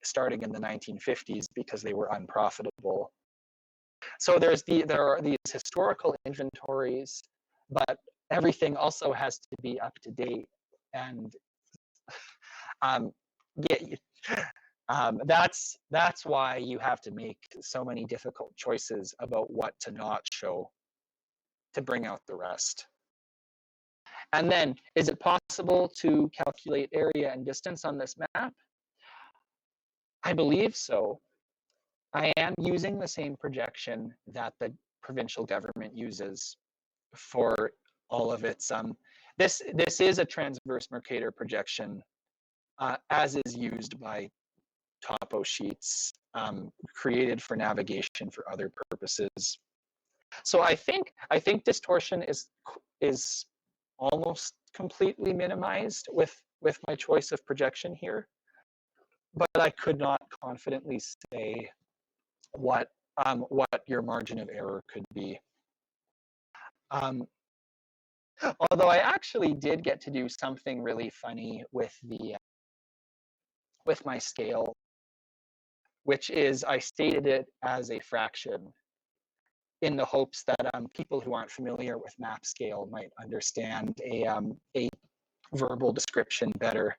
starting in the 1950s because they were unprofitable. So there are these historical inventories, but everything also has to be up to date, and that's why you have to make so many difficult choices about what to not show to bring out the rest. And then, is it possible to calculate area and distance on this map? I believe so. I am using the same projection that the provincial government uses for all of its. This is a transverse Mercator projection, as is used by topo sheets created for navigation for other purposes. So I think distortion is almost completely minimized with my choice of projection here, but I could not confidently say what your margin of error could be. Although I actually did get to do something really funny with my scale, which is I stated it as a fraction in the hopes that people who aren't familiar with map scale might understand a verbal description better.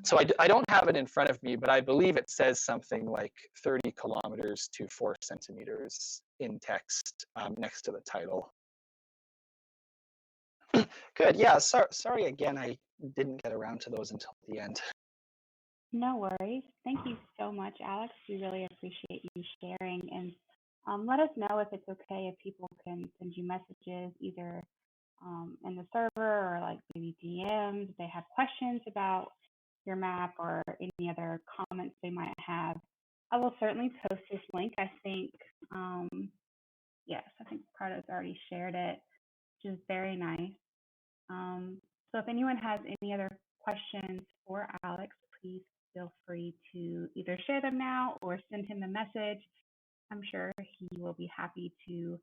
So I don't have it in front of me, but I believe it says something like 30 kilometers to 4 centimeters in text next to the title. Good, yeah, sorry again, I didn't get around to those until the end. No worries. Thank you so much, Alex. We really appreciate you sharing. And let us know if it's okay if people can send you messages either in the server or like maybe DMs if they have questions about your map or any other comments they might have. I will certainly post this link. I think, yes, I think Carter's already shared it, which is very nice. So if anyone has any other questions for Alex, please feel free to either share them now or send him a message. I'm sure he will be happy to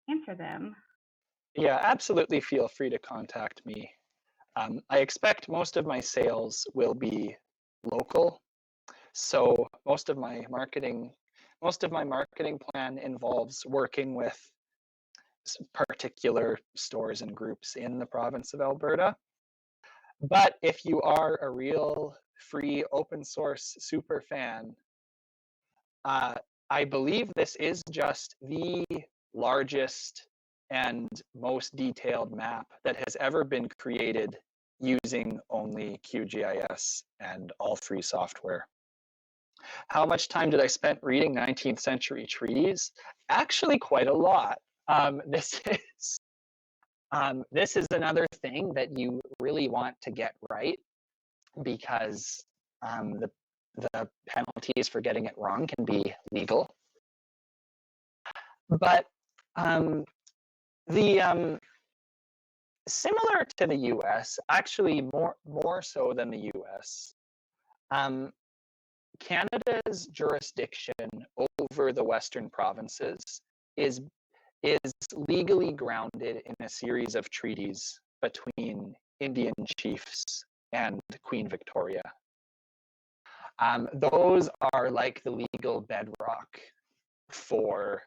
answer them. Yeah, absolutely feel free to contact me. I expect most of my sales will be local. So most of my marketing plan involves working with particular stores and groups in the province of Alberta. But if you are a real free open source super fan, I believe this is just the largest and most detailed map that has ever been created using only QGIS and all free software. How much time did I spend reading 19th century treaties? Actually, quite a lot. This is another thing that you really want to get right, because the penalties for getting it wrong can be legal. But similar to the U.S., actually more so than the U.S., Canada's jurisdiction over the Western provinces is legally grounded in a series of treaties between Indian chiefs, and Queen Victoria. Those are like the legal bedrock for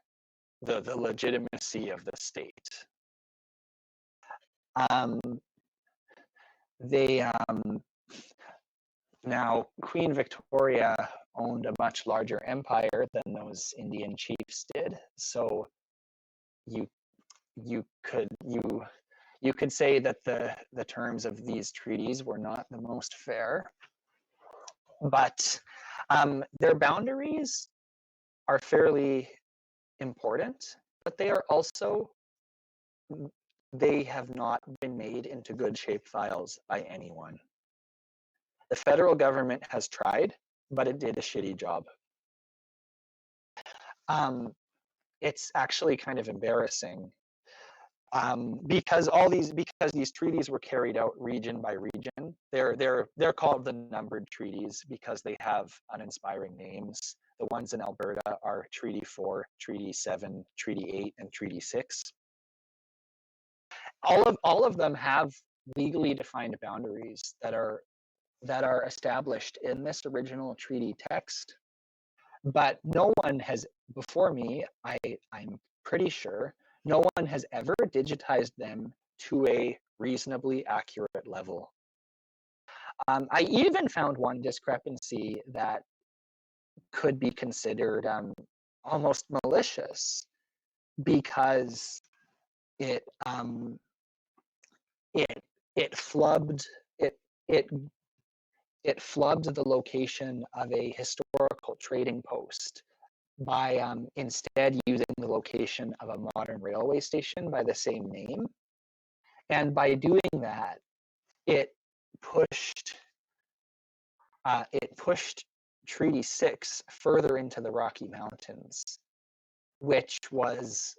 the legitimacy of the state. Now, Queen Victoria owned a much larger empire than those Indian chiefs did, so you could say that the terms of these treaties were not the most fair, but their boundaries are fairly important, but they have not been made into good shape files by anyone. The federal government has tried, but it did a shitty job. It's actually kind of embarrassing because these treaties were carried out region by region. They're called the numbered treaties because they have uninspiring names. The ones in Alberta are Treaty 4, Treaty 7, Treaty 8, and Treaty 6. All of them have legally defined boundaries that are established in this original treaty text, but no one has before me, I'm pretty sure, no one has ever digitized them to a reasonably accurate level. I even found one discrepancy that could be considered almost malicious because it flubbed the location of a historical trading post by instead using the location of a modern railway station by the same name. And by doing that, it pushed Treaty 6 further into the Rocky Mountains, which was,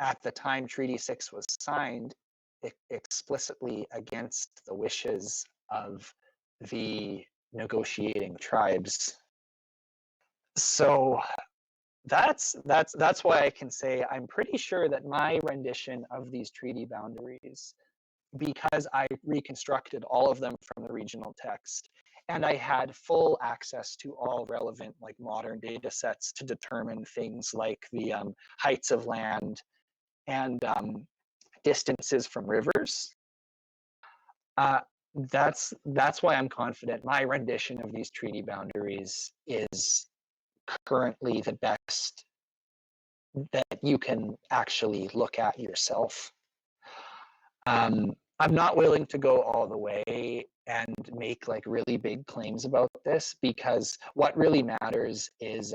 at the time Treaty 6 was signed, explicitly against the wishes of the negotiating tribes. So that's why I can say I'm pretty sure that my rendition of these treaty boundaries, because I reconstructed all of them from the regional text, and I had full access to all relevant modern data sets to determine things like the heights of land and distances from rivers. That's why I'm confident my rendition of these treaty boundaries is currently the best that you can actually look at yourself. I'm not willing to go all the way and make really big claims about this, because what really matters is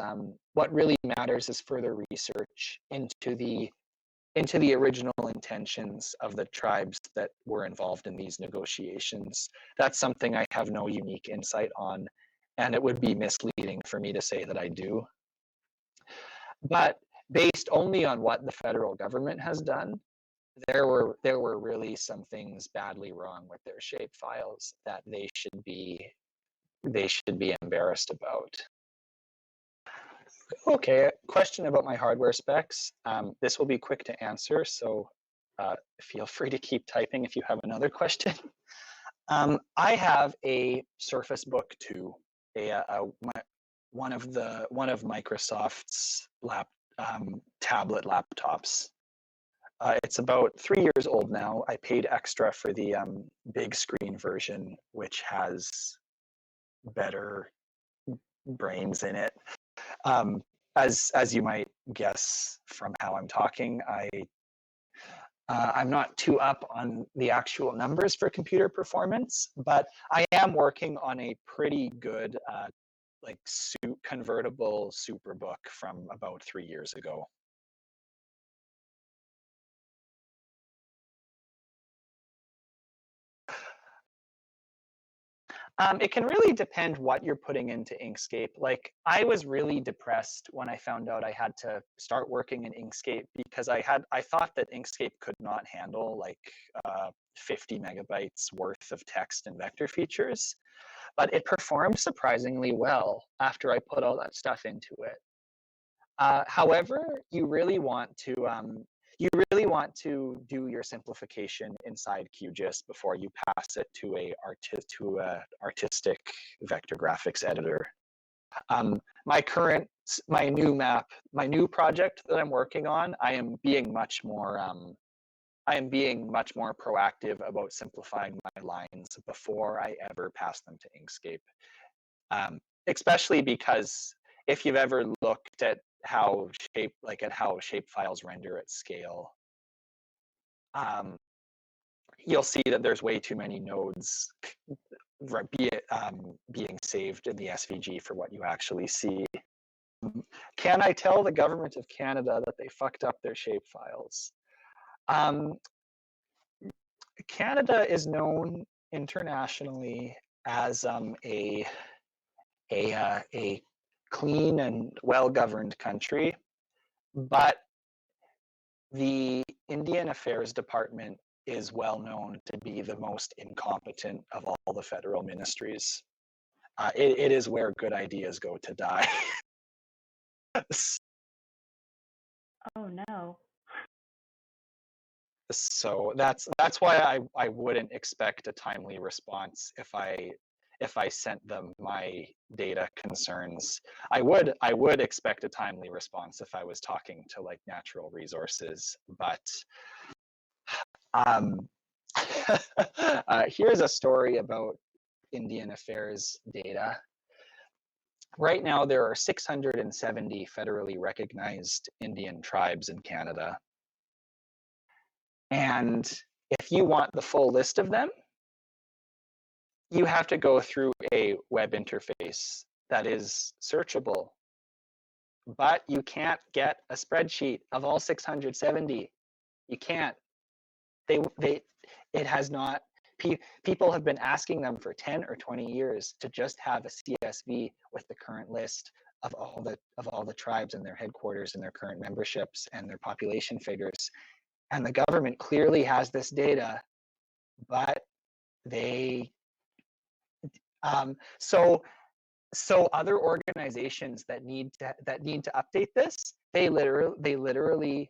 further research into the original intentions of the tribes that were involved in these negotiations. That's something I have no unique insight on, and it would be misleading for me to say that I do. But based only on what the federal government has done, there were really some things badly wrong with their shape files that they should be embarrassed about. Okay, question about my hardware specs. This will be quick to answer, so feel free to keep typing if you have another question. I have a Surface Book 2, one of Microsoft's tablet laptops. It's about 3 years old now. I paid extra for the big screen version, which has better brains in it. As you might guess from how I'm talking, I'm not too up on the actual numbers for computer performance, but I am working on a pretty good convertible Superbook from about 3 years ago. It can really depend what you're putting into Inkscape. I was really depressed when I found out I had to start working in Inkscape, because I thought that Inkscape could not handle 50 megabytes worth of text and vector features, but it performed surprisingly well after I put all that stuff into it. However, you really want to you really want to do your simplification inside QGIS before you pass it to a artistic vector graphics editor. My new project that I'm working on, I am being much more proactive about simplifying my lines before I ever pass them to Inkscape. Especially because if you've ever looked at how shape files render at scale, you'll see that there's way too many nodes being saved in the SVG for what you actually see. Can I tell the government of Canada that they fucked up their shape files? Canada is known internationally as a clean and well-governed country, but the Indian Affairs Department is well known to be the most incompetent of all the federal ministries. It is where good ideas go to die. Oh no. So that's why I wouldn't expect a timely response if I sent them my data concerns. I would expect a timely response if I was talking to like natural resources, but here's a story about Indian Affairs data. Right now, there are 670 federally recognized Indian tribes in Canada. And if you want the full list of them, you have to go through a web interface that is searchable. But you can't get a spreadsheet of all 670. You can't. It has not. People have been asking them for 10 or 20 years to just have a CSV with the current list of all the tribes and their headquarters and their current memberships and their population figures. And the government clearly has this data, but they so other organizations that need to update this, they literally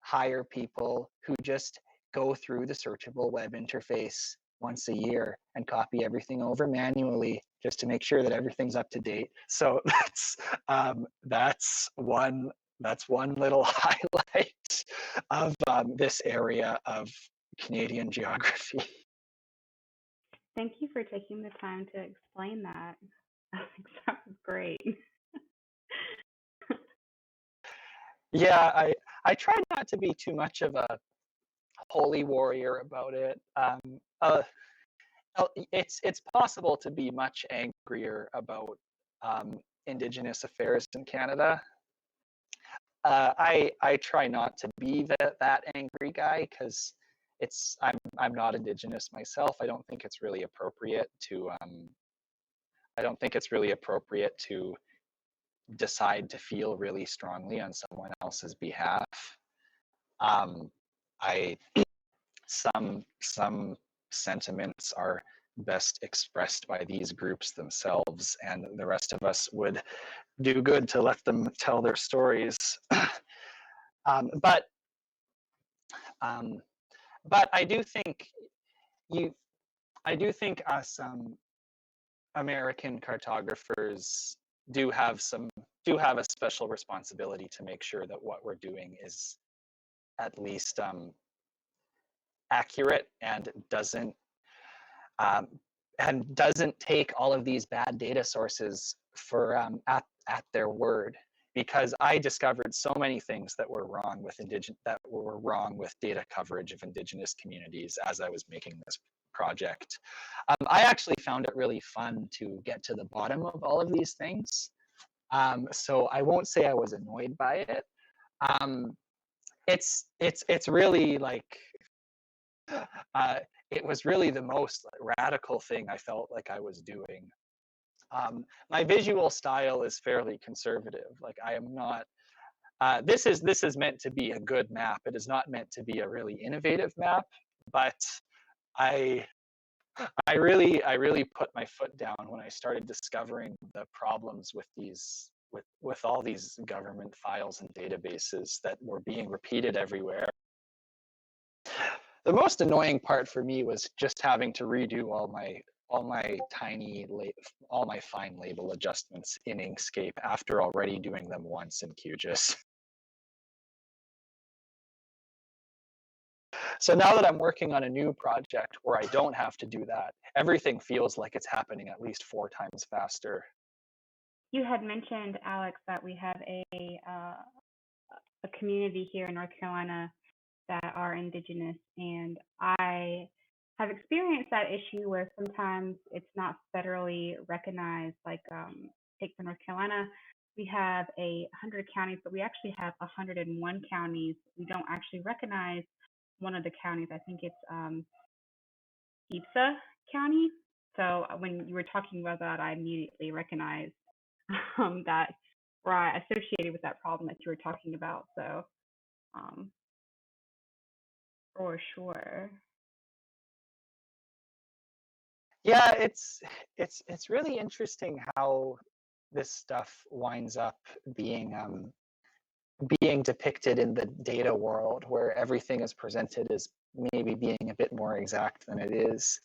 hire people who just go through the searchable web interface once a year and copy everything over manually just to make sure that everything's up to date. So that's one little highlight of this area of Canadian geography. Thank you for taking the time to explain that. That was great. Yeah, I try not to be too much of a holy warrior about it. It's possible to be much angrier about Indigenous affairs in Canada. I try not to be that angry guy because I'm not Indigenous myself. I don't think it's really appropriate to decide to feel really strongly on someone else's behalf. Some sentiments are best expressed by these groups themselves, and the rest of us would do good to let them tell their stories. But I do think us American cartographers do have a special responsibility to make sure that what we're doing is at least accurate and doesn't take all of these bad data sources for at their word. Because I discovered so many things that were wrong with data coverage of Indigenous communities as I was making this project. I actually found it really fun to get to the bottom of all of these things. So I won't say I was annoyed by it. It's really like it was really the most radical thing I felt like I was doing. My visual style is fairly conservative. Like I am not. This is meant to be a good map. It is not meant to be a really innovative map. But I really put my foot down when I started discovering the problems with these with all these government files and databases that were being repeated everywhere. The most annoying part for me was just having to redo all my fine label adjustments in Inkscape after already doing them once in Qgis. So now that I'm working on a new project where I don't have to do that, everything feels like it's happening at least 4 times faster. You had mentioned, Alex, that we have a community here in North Carolina that are Indigenous, and I have experienced that issue where sometimes it's not federally recognized. Like, take for North Carolina, we have 100 counties, but we actually have 101 counties. We don't actually recognize one of the counties. I think it's Ipsa County. So when you were talking about that, I immediately recognized that, or I associated with that problem that you were talking about. So for sure. Yeah, it's really interesting how this stuff winds up being depicted in the data world, where everything is presented as maybe being a bit more exact than it is.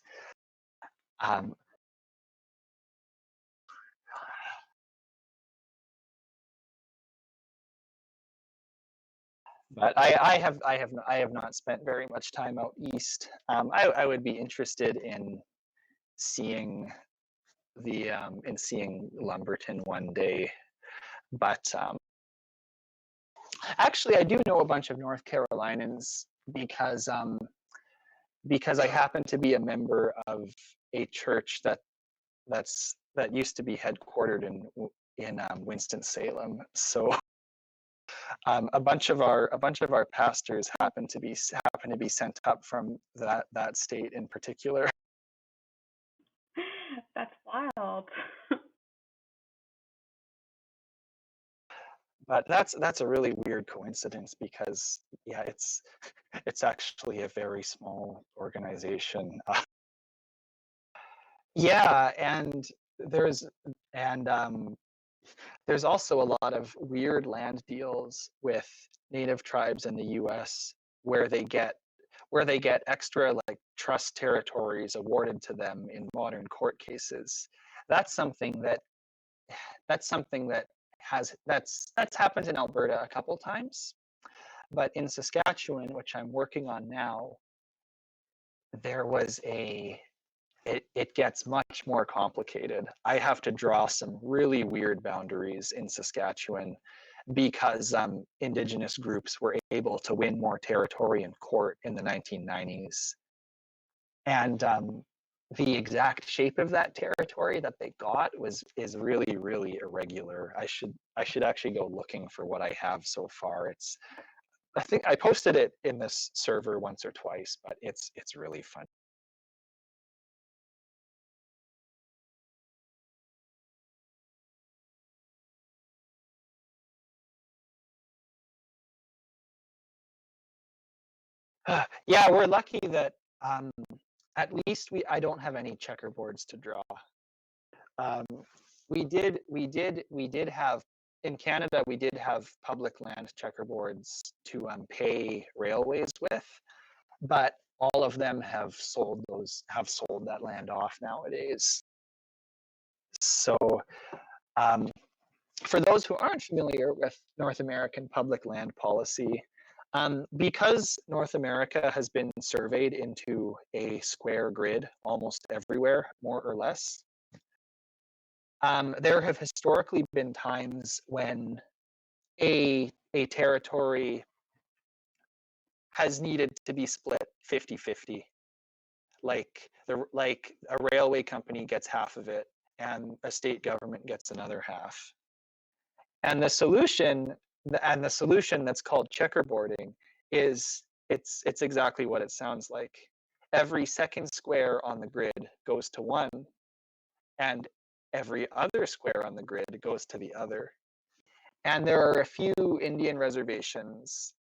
But I have not spent very much time out east. I would be interested in seeing seeing Lumberton one day, but actually I do know a bunch of North Carolinians because I happen to be a member of a church that used to be headquartered in Winston-Salem. So a bunch of our pastors happen to be sent up from that state in particular. That's wild. But that's a really weird coincidence because yeah, it's actually a very small organization. Yeah, and there's also a lot of weird land deals with native tribes in the U.S. where they get extra like trust territories awarded to them in modern court cases. That's something that that's happened in Alberta a couple times, but in Saskatchewan, which I'm working on now, there was it gets much more complicated. I have to draw some really weird boundaries in Saskatchewan because Indigenous groups were able to win more territory in court in the 1990s. And the exact shape of that territory that they got is really, really irregular. I should actually go looking for what I have so far. I think I posted it in this server once or twice, but it's really fun. Yeah, we're lucky that at least I don't have any checkerboards to draw. We did have in Canada, we did have public land checkerboards to pay railways with, but all of them have sold that land off nowadays. So for those who aren't familiar with North American public land policy, because North America has been surveyed into a square grid almost everywhere, more or less, there have historically been times when a territory has needed to be split 50-50. Like a railway company gets half of it and a state government gets another half. And the solution that's called checkerboarding is it's exactly what it sounds like. Every second square on the grid goes to one, and every other square on the grid goes to the other. And there are a few Indian reservations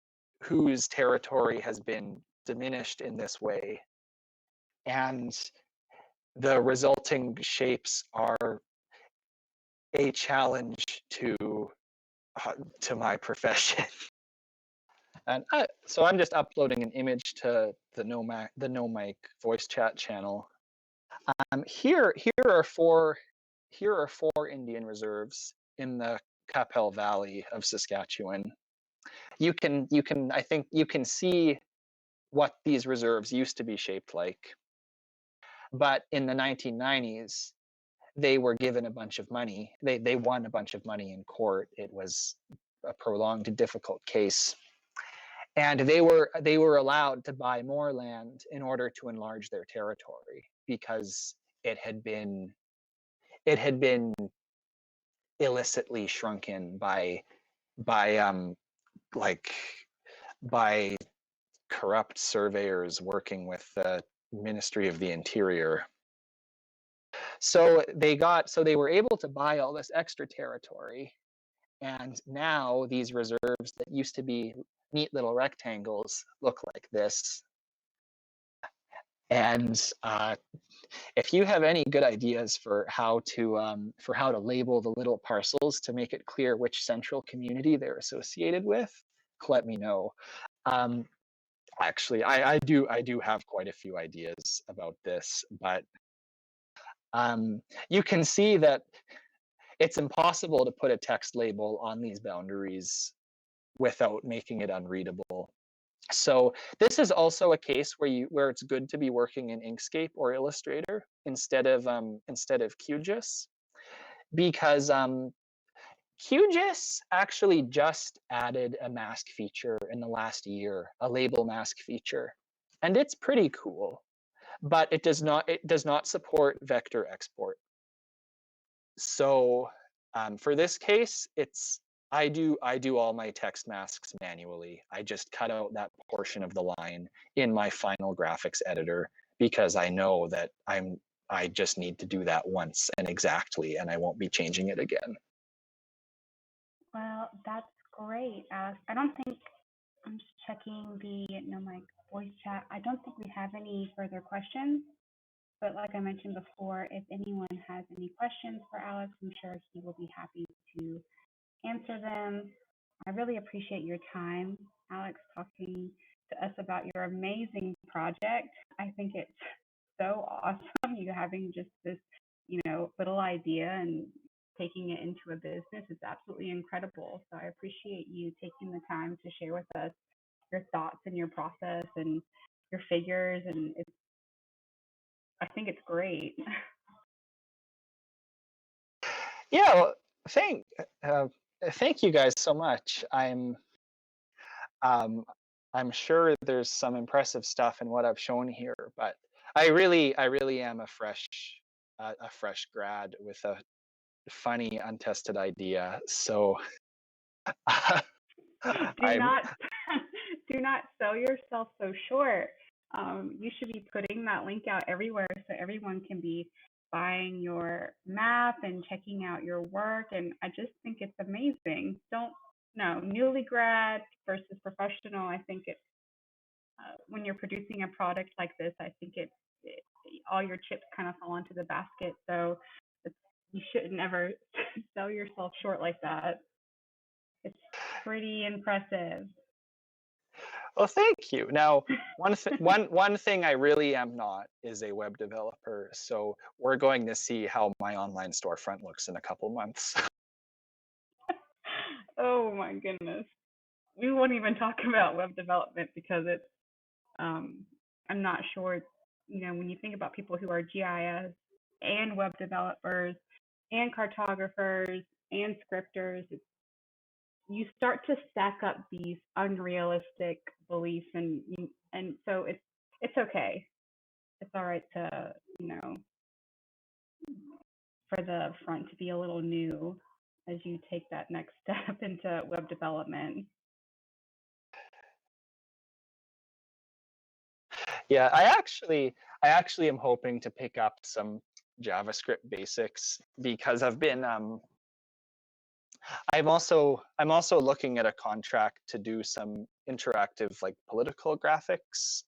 whose territory has been diminished in this way. And the resulting shapes are a challenge to my profession. And so I'm just uploading an image to the NoMic voice chat channel. Here are four Indian reserves in the Kappel Valley of Saskatchewan. I think you can see what these reserves used to be shaped like. But in the 1990s, they were given a bunch of money. They won a bunch of money in court. It was a prolonged, difficult case. And they were allowed to buy more land in order to enlarge their territory because it had been illicitly shrunken by corrupt surveyors working with the Ministry of the Interior. So they were able to buy all this extra territory, and now these reserves that used to be neat little rectangles look like this. And if you have any good ideas for how to label the little parcels to make it clear which central community they're associated with, let me know. Actually, I do have quite a few ideas about this, but you can see that it's impossible to put a text label on these boundaries without making it unreadable. So this is also a case where it's good to be working in Inkscape or Illustrator instead of Qgis, because Qgis actually just added a mask feature in the last year, a label mask feature, and it's pretty cool, but it does not support vector export. So for this case, I do all my text masks manually. I just cut out that portion of the line in my final graphics editor because I know that I just need to do that once and exactly, and I won't be changing it again. Well, that's great, Alex. I don't think, I'm just checking the NoMic voice chat. I don't think we have any further questions. But like I mentioned before, if anyone has any questions for Alex, I'm sure he will be happy to answer them. I really appreciate your time, Alex, talking to us about your amazing project. I think it's so awesome, you having just this, little idea and taking it into a business. It's absolutely incredible. So I appreciate you taking the time to share with us your thoughts and your process and your figures, and I think it's great. Yeah, well, thank you guys so much. I'm sure there's some impressive stuff in what I've shown here, but I really am a fresh grad with a funny, untested idea. So do not sell yourself so short. You should be putting that link out everywhere so everyone can be buying your map and checking out your work. And I just think it's amazing. Newly grad versus professional. I think when you're producing a product like this, I think all your chips kind of fall into the basket. So you shouldn't ever sell yourself short like that. It's pretty impressive. Well, thank you. Now, one thing I really am not is a web developer. So we're going to see how my online storefront looks in a couple months. Oh my goodness. We won't even talk about web development because I'm not sure, when you think about people who are GIS and web developers and cartographers and scripters, you start to stack up these unrealistic beliefs, and so it's okay. It's all right to, for the front to be a little new as you take that next step into web development. Yeah, I actually am hoping to pick up some JavaScript basics because I'm also looking at a contract to do some interactive like political graphics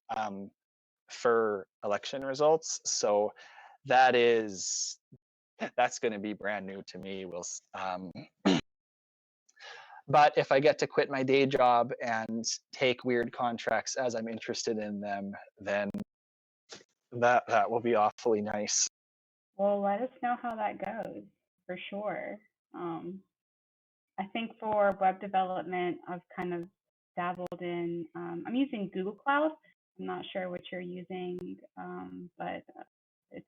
for election results. So that is that's going to be brand new to me. But if I get to quit my day job and take weird contracts as I'm interested in them, then that will be awfully nice. Well, let us know how that goes for sure. I think for web development, I've kind of dabbled in, I'm using Google Cloud. I'm not sure what you're using, but it's,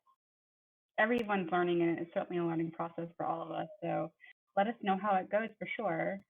everyone's learning, and it's certainly a learning process for all of us. So let us know how it goes for sure.